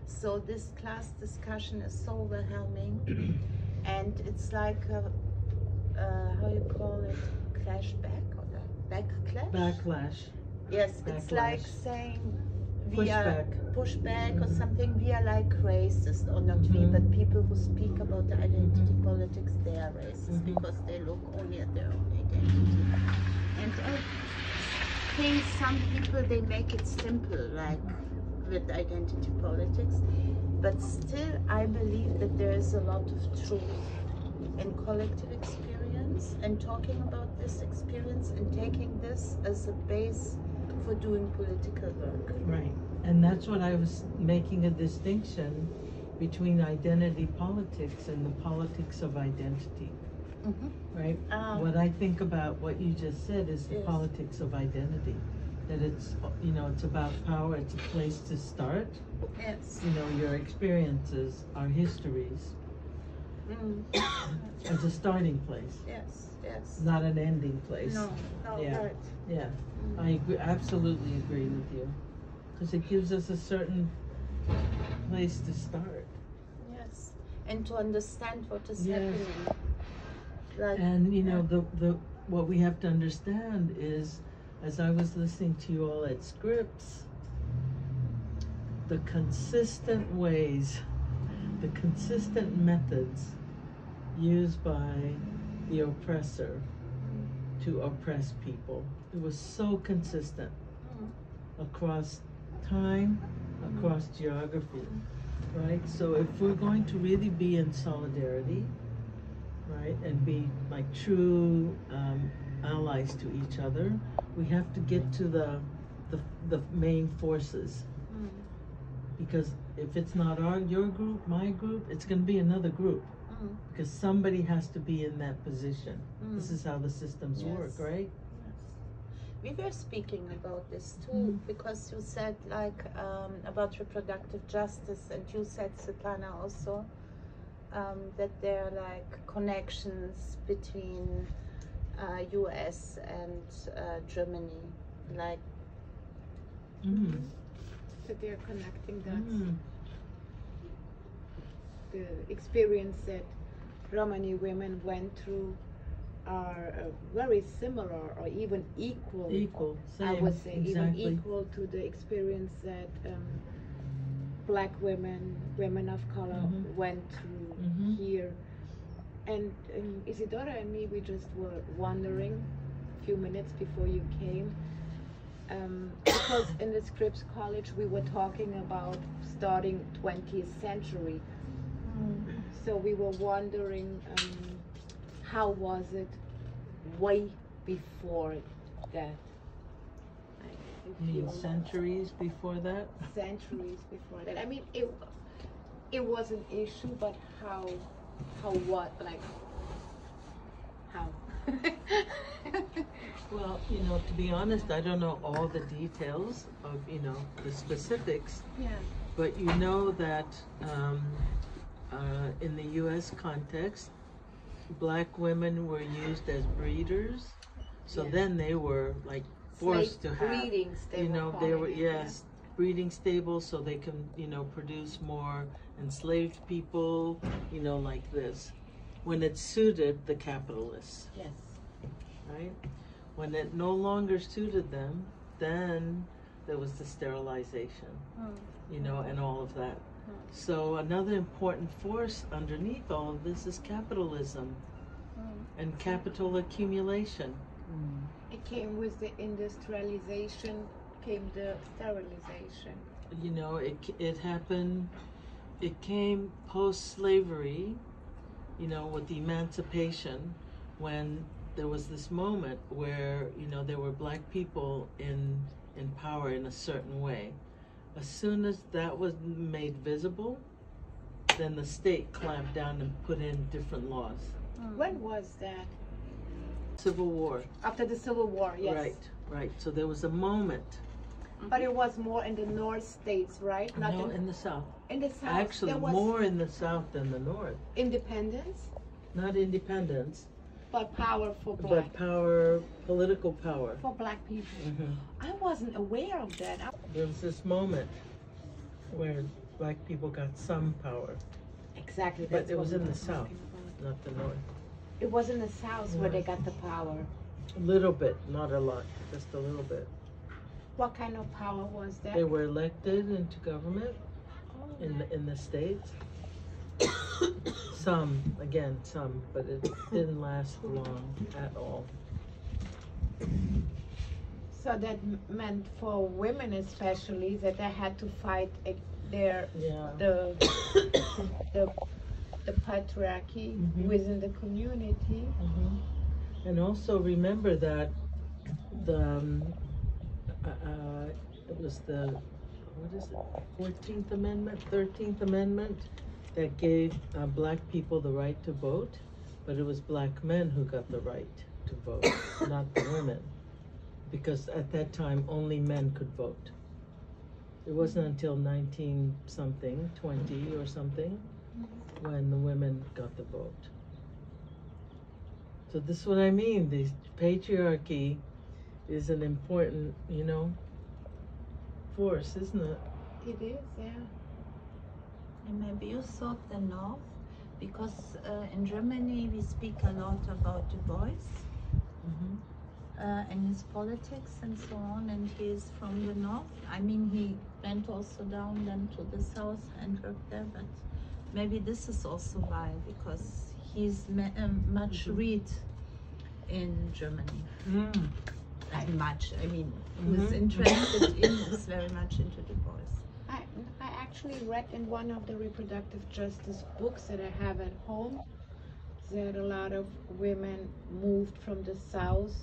So this class discussion is so overwhelming, and it's like a, how you call it, clashback or backlash? Backlash. Yes, Backlash. it's like saying we Pushback. are pushback or something. We are like racist, or not we, but people who speak about the identity politics, they are racist because they look only at their own identity. And I think some people, they make it simple, like with identity politics, but still I believe that there is a lot of truth in collective experience, and talking about this experience and taking this as a base for doing political work. Right. And that's what I was making a distinction between identity politics and the politics of identity. Right? What I think about what you just said is the politics of identity. That it's, you know, it's about power, it's a place to start. Yes. You know, your experiences, our histories. As a starting place. Yes, yes. Not an ending place. No, right. Yeah, I agree, absolutely agree with you. Because it gives us a certain place to start. Yes, and to understand what is happening. Like, And you know, the what we have to understand is, as I was listening to you all at Scripps, the consistent ways, the consistent methods used by the oppressor to oppress people. It was so consistent across time, across geography, right? So if we're going to really be in solidarity, right, and be like true allies to each other, we have to get to the main forces. Because if it's not your group, my group, it's going to be another group. Because somebody has to be in that position. This is how the systems work, right? We were speaking about this too, because you said like about reproductive justice, and you said, Svetlana, also that there are like connections between US and Germany, like that they're connecting that the experience that Romani women went through are very similar or even equal. Same, I would say exactly. even equal to the experience that Black women, women of color went through here. And Isidora and me, we just were wondering a few minutes before you came, because in the Scripps College we were talking about starting 20th century. So we were wondering how was it way before that? Centuries before that? Centuries before that. I mean, it was an issue, but how what, like, how? Well, you know, to be honest, I don't know all the details of, you know, the specifics. Yeah. But you know that in the U.S. context, Black women were used as breeders. So then they were like forced to have, breedings, you know, they were, breeding stables so they can, you know, produce more enslaved people, you know, like this. When it suited the capitalists. Yes. Right? When it no longer suited them, then there was the sterilization, you know, and all of that. So another important force underneath all of this is capitalism and capital accumulation. It came with the industrialization, came the sterilization. You know, it happened, it came post-slavery, you know, with the emancipation, when there was this moment where, you know, there were Black people in power in a certain way. As soon as that was made visible, then the state clamped down and put in different laws. When was that? Civil War. After the Civil War, yes. Right. So there was a moment. But it was more in the North states, right? Not No, in the South. In the South. Actually, there was more in the South than the North. independence, Not independence, but power for Black. but power, political power. For Black people. I wasn't aware of that. There was this moment where Black people got some power, Exactly. but That's it what was we in were the South, talking about. not the North. It was in the South where they got the power. A little bit, not a lot, just a little bit. What kind of power was that? They were elected into government in the states. Some, but it didn't last long at all. So that meant for women especially that they had to fight the patriarchy within the community. And also remember that it was the 14th Amendment, 13th Amendment that gave Black people the right to vote, but it was Black men who got the right to vote, not the women, because at that time only men could vote. It wasn't until 19-something, 20 or something, when the women got the vote. So this is what I mean. The patriarchy is an important, you know, force, isn't it? It is, yeah. And maybe you thought the North, because in Germany we speak a lot about Du Bois and his politics and so on, and he is from the north. I mean, he went also down then to the south and worked there, but maybe this is also why, because he's much read in Germany. Much, I mean, who's interested in is very much into Du Bois. I actually read in one of the reproductive justice books that I have at home that a lot of women moved from the south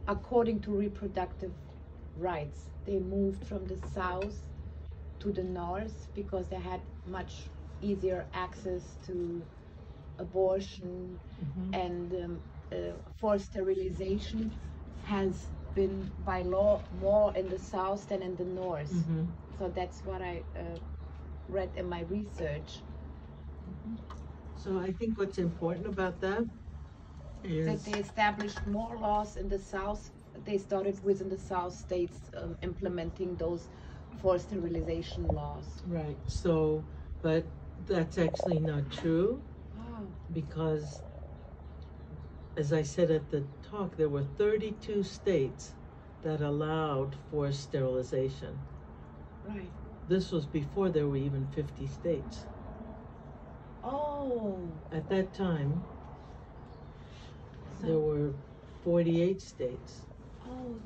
according to reproductive rights. They moved from the south to the north because they had much easier access to abortion, and forced sterilization has been by law more in the south than in the north. So that's what I read in my research. So I think what's important about that is that they established more laws in the south. They started within the south states implementing those forced sterilization laws. right. So, but that's actually not true, Oh, because as I said at the talk, there were 32 states that allowed forced sterilization. right. This was before there were even 50 states. Oh, At that time, there were 48 states. oh.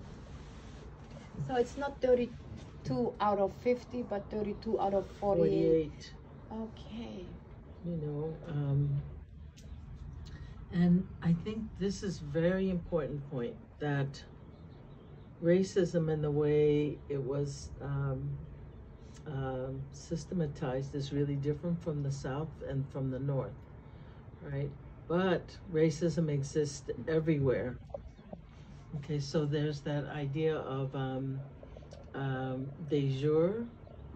So it's not 32 out of 50, but 32 out of 48. Okay. You know, and I think this is very important point, that racism and the way it was systematized is really different from the South and from the North, right? But racism exists everywhere. Okay, so there's that idea of de jure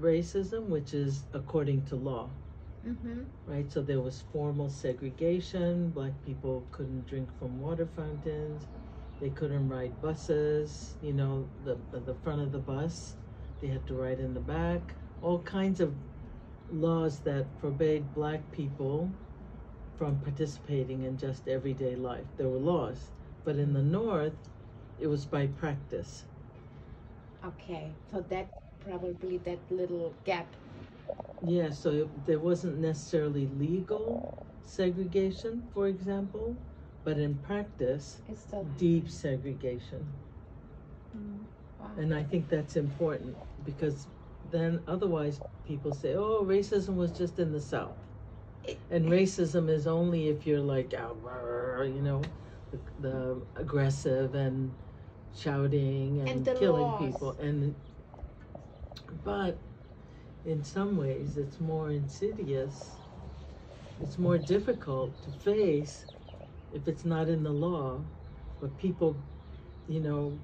racism, which is according to law, right? So there was formal segregation. Black people couldn't drink from water fountains. They couldn't ride buses, you know, the front of the bus. They had to ride in the back. All kinds of laws that forbade black people from participating in just everyday life. There were laws, but in the North, it was by practice. Okay. So that probably that little gap. Yeah, so there wasn't necessarily legal segregation, for example, but in practice, It's still deep segregation. wow. And I think that's important, because then otherwise people say, oh, racism was just in the South. And racism is only if you're like, you know, the aggressive and shouting and the killing laws. people. But in some ways it's more insidious. It's more difficult to face if it's not in the law, but people, you know,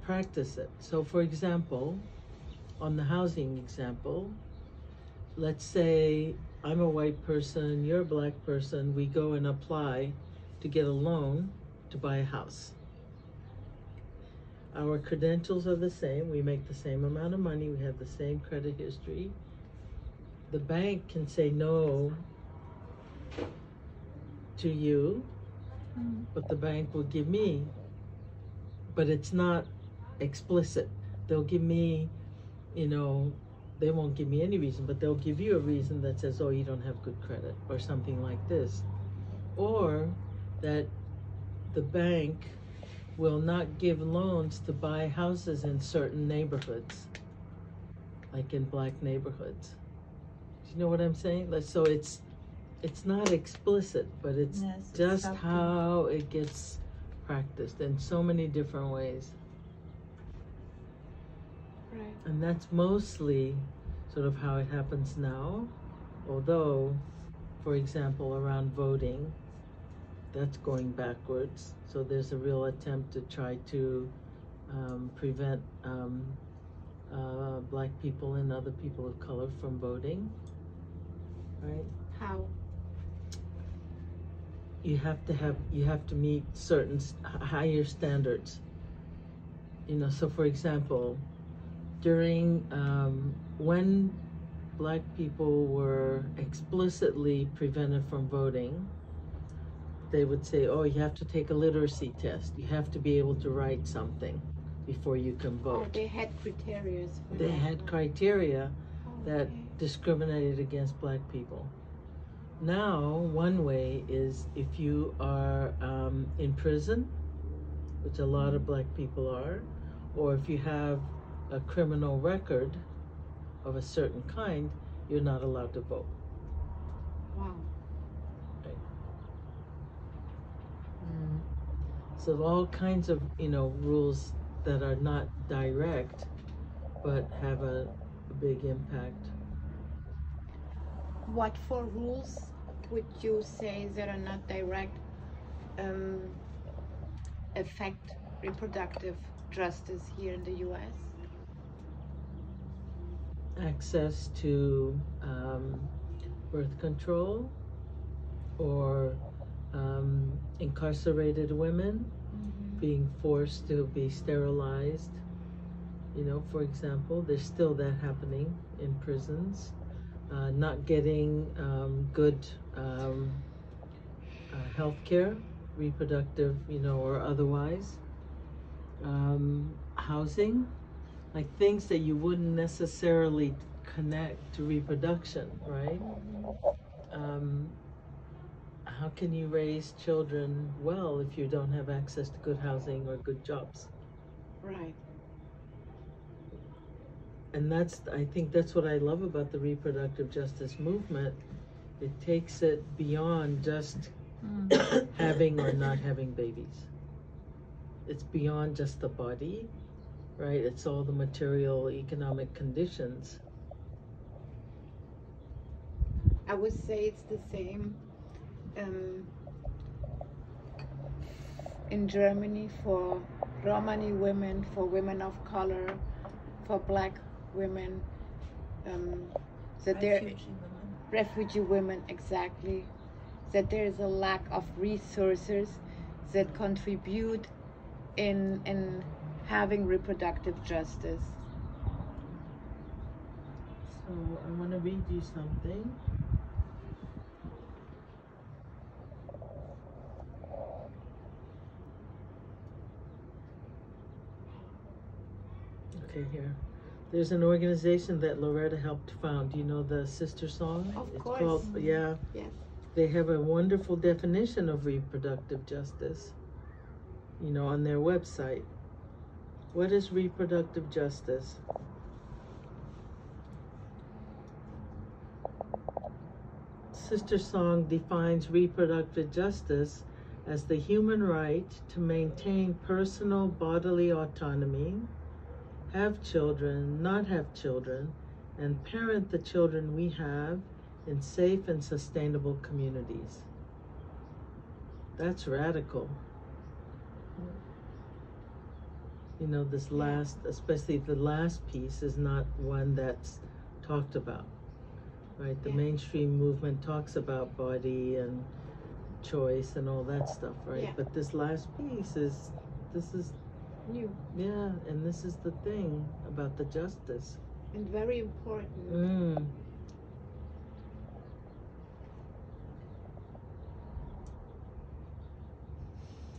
practice it. So for example, on the housing example, let's say I'm a white person, you're a black person, we go and apply to get a loan to buy a house. Our credentials are the same, we make the same amount of money, we have the same credit history. The bank can say no to you, but the bank will give me, but it's not explicit. They'll give me, you know, they won't give me any reason, but they'll give you a reason that says, oh, you don't have good credit, or something like this. Or that the bank will not give loans to buy houses in certain neighborhoods, like in black neighborhoods. Do you know what I'm saying? So it's not explicit, but it's just how it gets practiced in so many different ways. Right. And that's mostly sort of how it happens now, although, for example, around voting, that's going backwards. So there's a real attempt to try to prevent black people and other people of color from voting, right? How? You have to meet certain higher standards. You know, so for example, during when black people were explicitly prevented from voting, they would say, oh, you have to take a literacy test. You have to be able to write something before you can vote. Oh, they had criteria. They had criteria that Okay. discriminated against black people. Now, one way is if you are in prison, which a lot of black people are, or if you have a criminal record of a certain kind, you're not allowed to vote. Wow. Right? So all kinds of, rules that are not direct, but have a big impact. What for rules would you say that are not direct affect reproductive justice here in the U.S.? Access to birth control, or incarcerated women being forced to be sterilized. For example, there's still that happening in prisons. Not getting good health care, reproductive, or otherwise. Housing, like things that you wouldn't necessarily connect to reproduction, right? How can you raise children well if you don't have access to good housing or good jobs? Right. And I think that's what I love about the reproductive justice movement. It takes it beyond just having or not having babies. It's beyond just the body, right? It's all the material, economic conditions. I would say it's the same in Germany for Romani women, for women of color, for black women, that refugee women, exactly, that there is a lack of resources that contribute in having reproductive justice. So I want to read you something. Okay, here. There's an organization that Loretta helped found. You know the Sister Song? Of It's course. called, yeah. Yes. They have a wonderful definition of reproductive justice, on their website. What is reproductive justice? Sister Song defines reproductive justice as the human right to maintain personal bodily autonomy, have children, not have children, and parent the children we have in safe and sustainable communities. That's radical. This last, especially the last piece, is not one that's talked about, right? The mainstream movement talks about body and choice and all that stuff, right? Yeah. But this last piece this is New yeah, and this is the thing about the justice. and very important.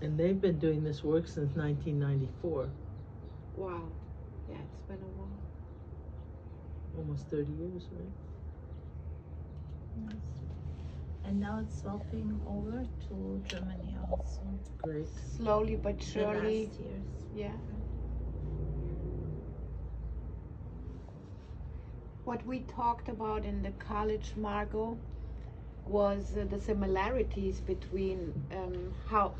And they've been doing this work since 1994. Wow. Yeah, it's been a while. Almost 30 years, right? Yes. And now it's swapping over to Germany also. Great. Slowly but The surely. last years. Yeah. What we talked about in the college, Margo, was the similarities between how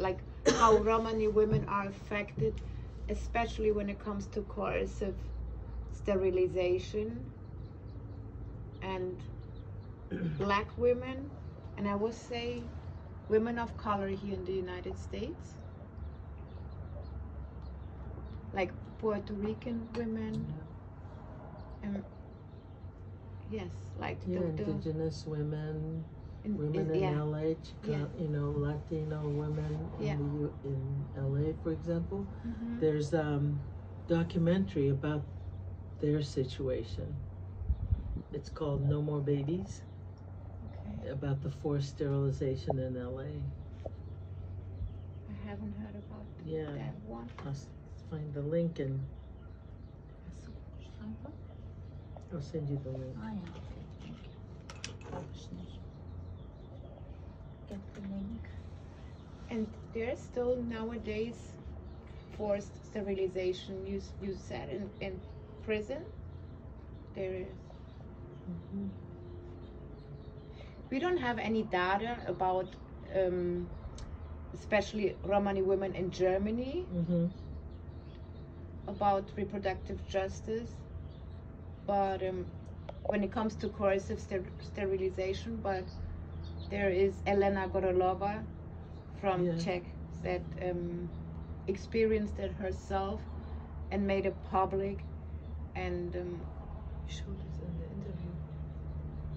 Romani women are affected, especially when it comes to coercive sterilization, and black women, and I would say women of color here in the United States, like Puerto Rican women, yes, like indigenous women, women in yeah. LA, Yeah. Latino women Yeah. in LA, for example. Mhm. There's documentary about their situation. It's called No More Babies, Okay. about the forced sterilization in LA. I haven't heard about Yeah. that one. I'll find the link and I'll send you the link. Ah, ja, okay, thank you. Glaub ich nicht. Get the link. And there's still nowadays forced sterilization, you said, in prison? There is. Mhm. We don't have any data about especially Romani women in Germany Mhm. about reproductive justice, but when it comes to coercive sterilization, but there is Elena Gorolova from Yeah. Czech that experienced it herself and made it public, and We showed it in the interview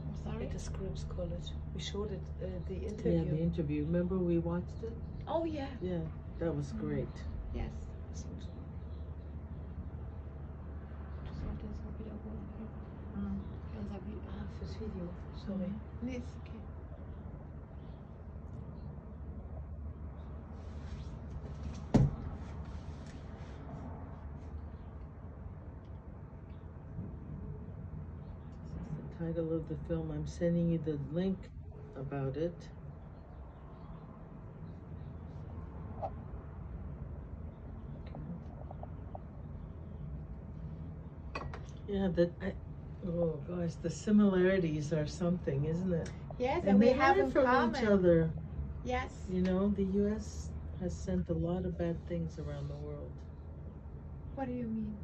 I'm sorry? at the Scripps College. We showed it the Yeah, interview. the interview. Remember we watched it? Oh yeah, Yeah, that was great. yes. Fürs Video, sorry. Nee, ist okay. This is the title of the film. I'm sending you the link about it. Yeah, oh gosh, the similarities are something, isn't it? Yes, And we they have learn in from common. each other. Yes. You know, the U.S. has sent a lot of bad things around the world, What do you mean?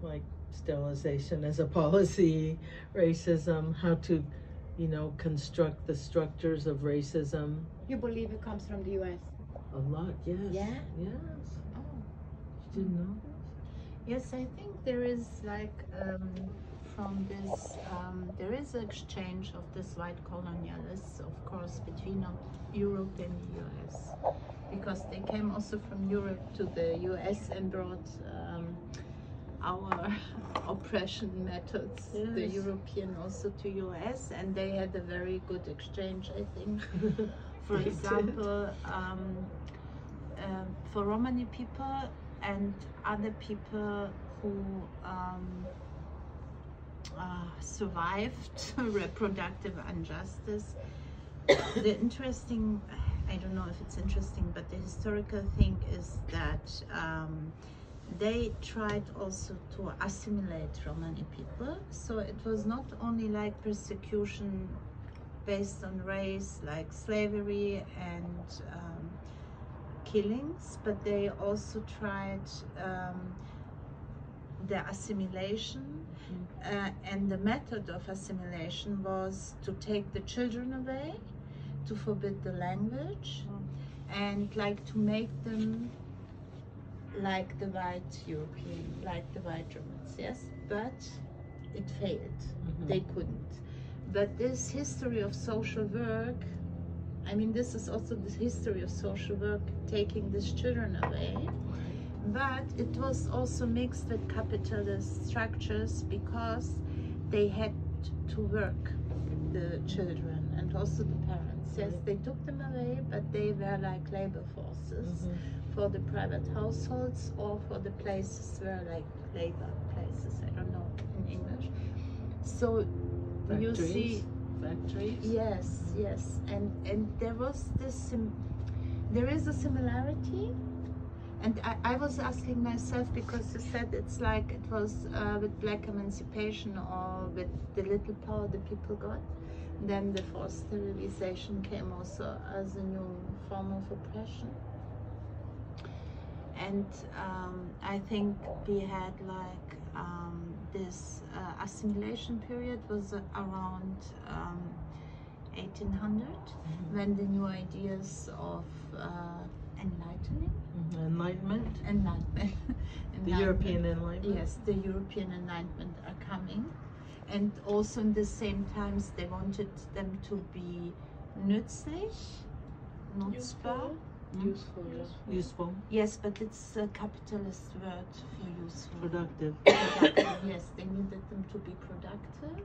like sterilization as a policy, racism, how to, you know, construct the structures of racism. You believe it comes from the U.S.? A lot, yes. Yeah? Yes. Oh. You didn't know? Yes, I think there is like from this, there is an exchange of this white colonialists, of course, between Europe and the US, because they came also from Europe to the US and brought our oppression methods, the Yes. European also to US, and they had a very good exchange, I think. For They did. example, for Romani people and other people who survived reproductive injustice. The interesting, I don't know if it's interesting, but the historical thing is that they tried also to assimilate Romani people. So it was not only like persecution based on race, like slavery and killings, but they also tried the assimilation, and the method of assimilation was to take the children away, to forbid the language, and like to make them like the white European, like the white Germans, yes, but it failed. They couldn't. But this history of social work, I mean, this is also the history of social work, taking these children away, but it was also mixed with capitalist structures because they had to work, the children and also the parents. Yes, they took them away, but they were like labor forces for the private households or for the places where like labor places, I don't know in English. So you see, factories. yes, yes, and there was this, there is a similarity, and I was asking myself, because you said it's like it was with black emancipation or with the little power the people got, then the forced sterilization came also as a new form of oppression. And I think we had like this assimilation period was around 1800, when the new ideas of enlightenment, The European Enlightenment. yes, the European Enlightenment are coming, and also in the same times they wanted them to be nützlich, nutzbar. Useful. Yes, but it's a capitalist word for useful. Productive. Productive, yes, they needed them to be productive.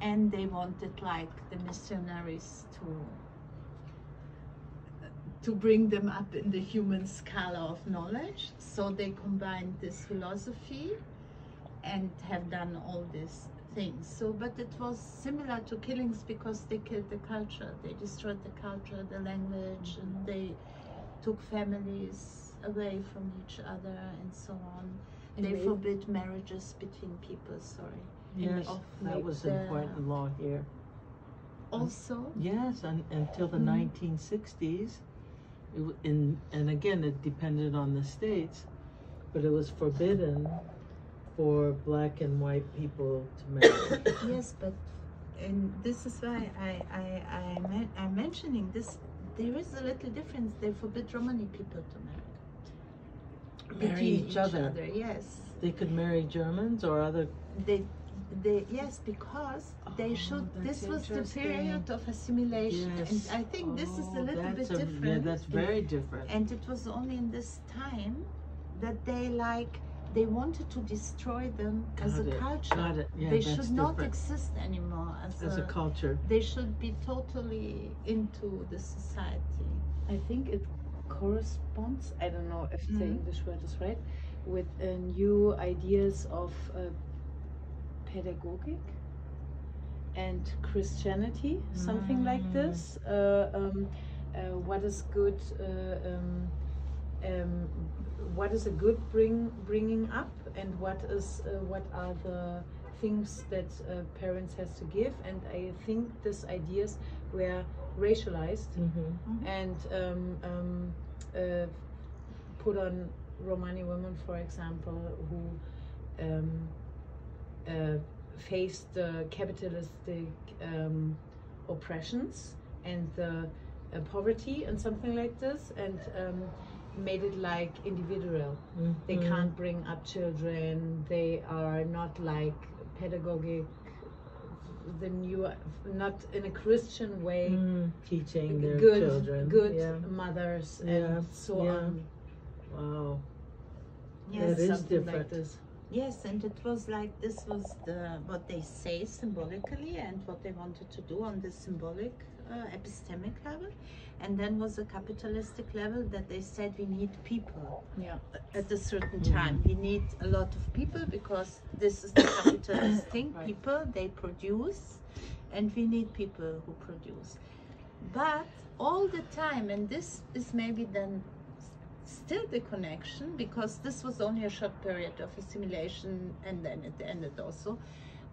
and they wanted like the missionaries to bring them up in the human scala of knowledge. So they combined this philosophy and have done all these things. So, but it was similar to killings because they killed the culture. They destroyed the culture, the language, and they took families away from each other and so on. And They they- forbid marriages between people, sorry. Yes, Of that was the- important law here. Also, Yes, until the 1960s, and again, it depended on the states, but it was forbidden for black and white people to marry. yes, but and this is why I'm mentioning this. There is a little difference. They forbid Romani people to marry Marry between each other. Yes, They could marry Germans or other. they yes, because they should. that's This was the interesting. period of assimilation, Yes. and I think this is a little bit Yeah, different. that's very different. And it was only in this time that they wanted to destroy them as a Got it, culture. got it. Yeah, They that's should not different. exist anymore As a culture. They should be totally into the society. I think it corresponds, I don't know if the English word is right, with new ideas of pedagogic and Christianity, something like this. What is good? What is a good bringing up, and what are the things that parents has to give? And I think these ideas were racialized and put on Romani women, for example, who faced the capitalistic oppressions and the poverty and something like this, and made it like individual. They can't bring up children. They are not like pedagogic, the new, not in a Christian way, Teaching their good children. mothers Yeah, and so yeah. on. Wow. Yes, That is Something different. like this. yes, and it was like this was what they say symbolically and what they wanted to do on the symbolic epistemic level, and then was a capitalistic level that they said we need people Yeah. at a certain time. We need a lot of people because this is the capitalist thing. Right. People, they produce, and we need people who produce. But all the time, and this is maybe then still the connection, because this was only a short period of assimilation and then it ended also,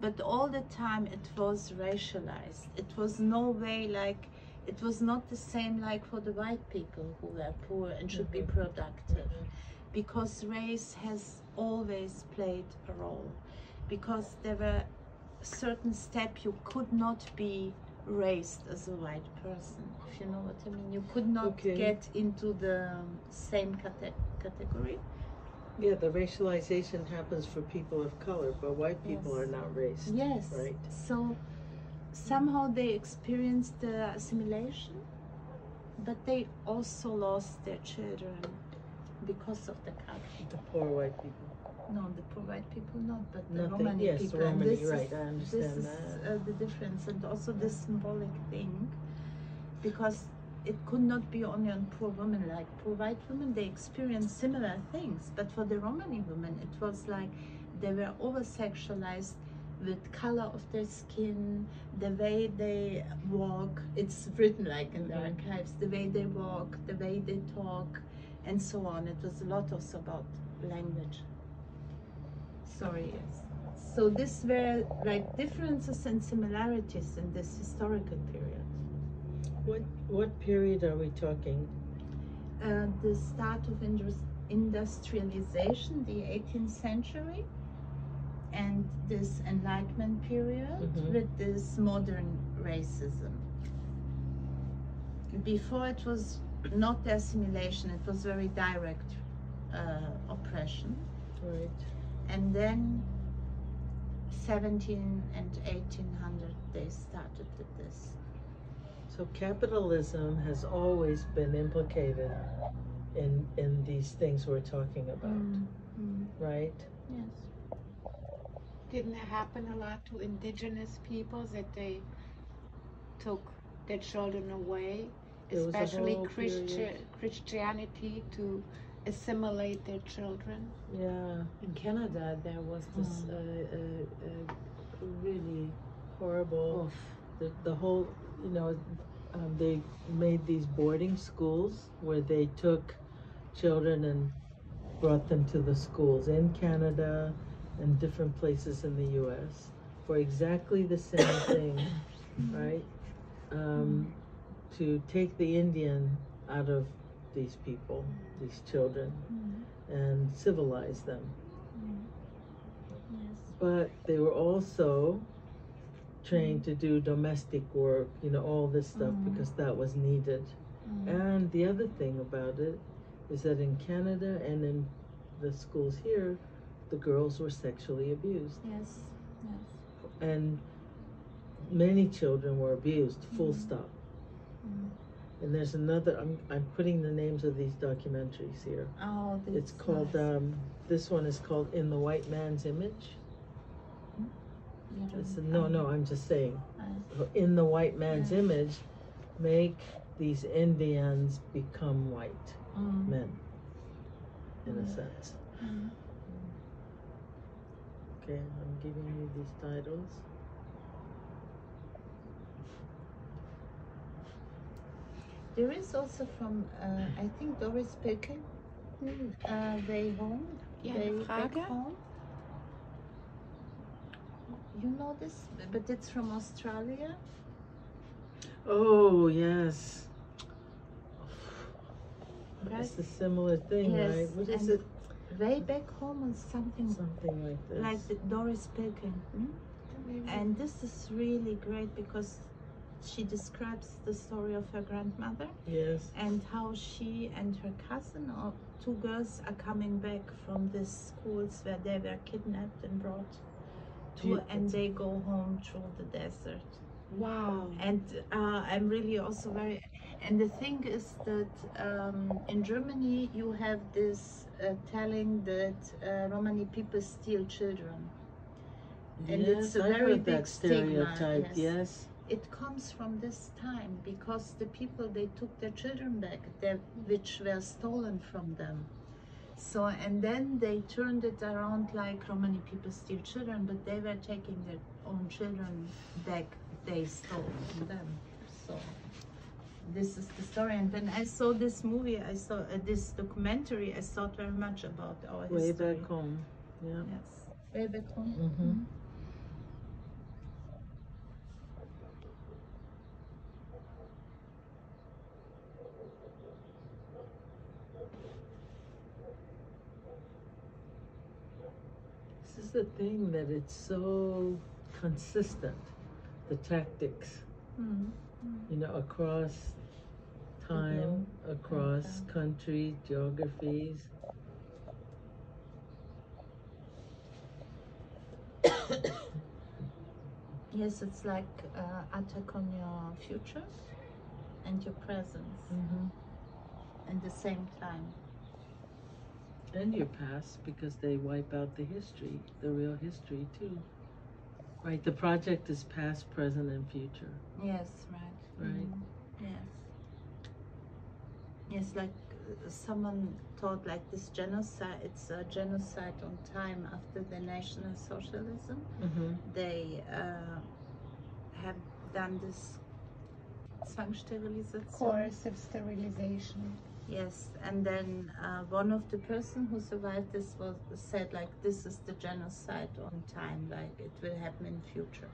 but all the time it was racialized. It was no way like, it was not the same like for the white people who were poor and should be productive, because race has always played a role, because there were certain steps you could not be raised as a white person, if you know what I mean. You could not Okay. get into the same category. Yeah, the racialization happens for people of color, but white people Yes. are not racist. Yes. Right. So somehow they experienced the assimilation, but they also lost their children because of the culture. The poor white people. No, the poor white people not, but the Nothing- Romani yes, people. Romani, And this right, is, I understand this is that. the difference, and also the symbolic thing, because it could not be only on poor women. Like poor white women, they experienced similar things, but for the Romani women, it was like they were over-sexualized with color of their skin, the way they walk. It's written like in the archives, the way they walk, the way they talk, and so on. It was a lot also about language. Sorry, yes. So these were like differences and similarities in this historical period. What period are we talking? The start of industrialization, the 18th century, and this Enlightenment period with this modern racism. Before it was not assimilation, it was very direct oppression. Right. And then 17 and 1800 they started with this. So capitalism has always been implicated in these things we're talking about, right? Yes. Didn't it happen a lot to indigenous peoples that they took their children away, There was a especially whole period. Christianity, to assimilate their children? Yeah. In Canada, there was this Really horrible. The whole, they made these boarding schools where they took children and brought them to the schools in Canada and different places in the U.S. for exactly the same thing, right? To take the Indian out of these people, these children, and civilize them. Yes. But they were also trained to do domestic work, all this stuff, because that was needed. And the other thing about it is that in Canada and in the schools here, the girls were sexually abused. Yes. Yes. And many children were abused, full stop. And there's another, I'm putting the names of these documentaries here. Oh, that's It's called, nice. this one is called In the White Man's Image. No, I'm just saying, in the white man's image, make these Indians become white men, in a sense. Okay, I'm giving you these titles. There is also from, I think Doris Pilkey, Way Home, Ja, Way eine Back Frage. Home. You know this, but it's from Australia. Oh, yes. Right? It's a similar thing, Yes, right? What is and it? Way Back Home or something Something like this. like the Doris Pilkey. And this is really great because she describes the story of her grandmother Yes. and how she and her cousin, or two girls, are coming back from these schools where they were kidnapped and brought to, and they go home through the desert. Wow. And I'm really also very, and the thing is that in Germany you have this telling that Romani people steal children. And it's a I very heard big that stigma. stereotype, yes. It comes from this time because the people, they took their children back, which were stolen from them. So, and then they turned it around like Romani people steal children, but they were taking their own children back, they stole from them. So this is the story. And when I saw this movie, I saw this documentary, I thought very much about our Way history. Back Home, yeah. Yes, Way Back Home. Mm-hmm. This is the thing, that it's so consistent, the tactics, across time, across countries, geographies. Yes, it's like attack on your future and your presence at the same time. And your past, because they wipe out the history, the real history too. Right, the project is past, present, and future. Yes, right. Right. Yes. Yes, like someone thought like this genocide, it's a genocide on time after the National Socialism. They have done this Zwangssterilisation. Coercive sterilization. Yes, and then one of the person who survived this said like, this is the genocide on time, like it will happen in future.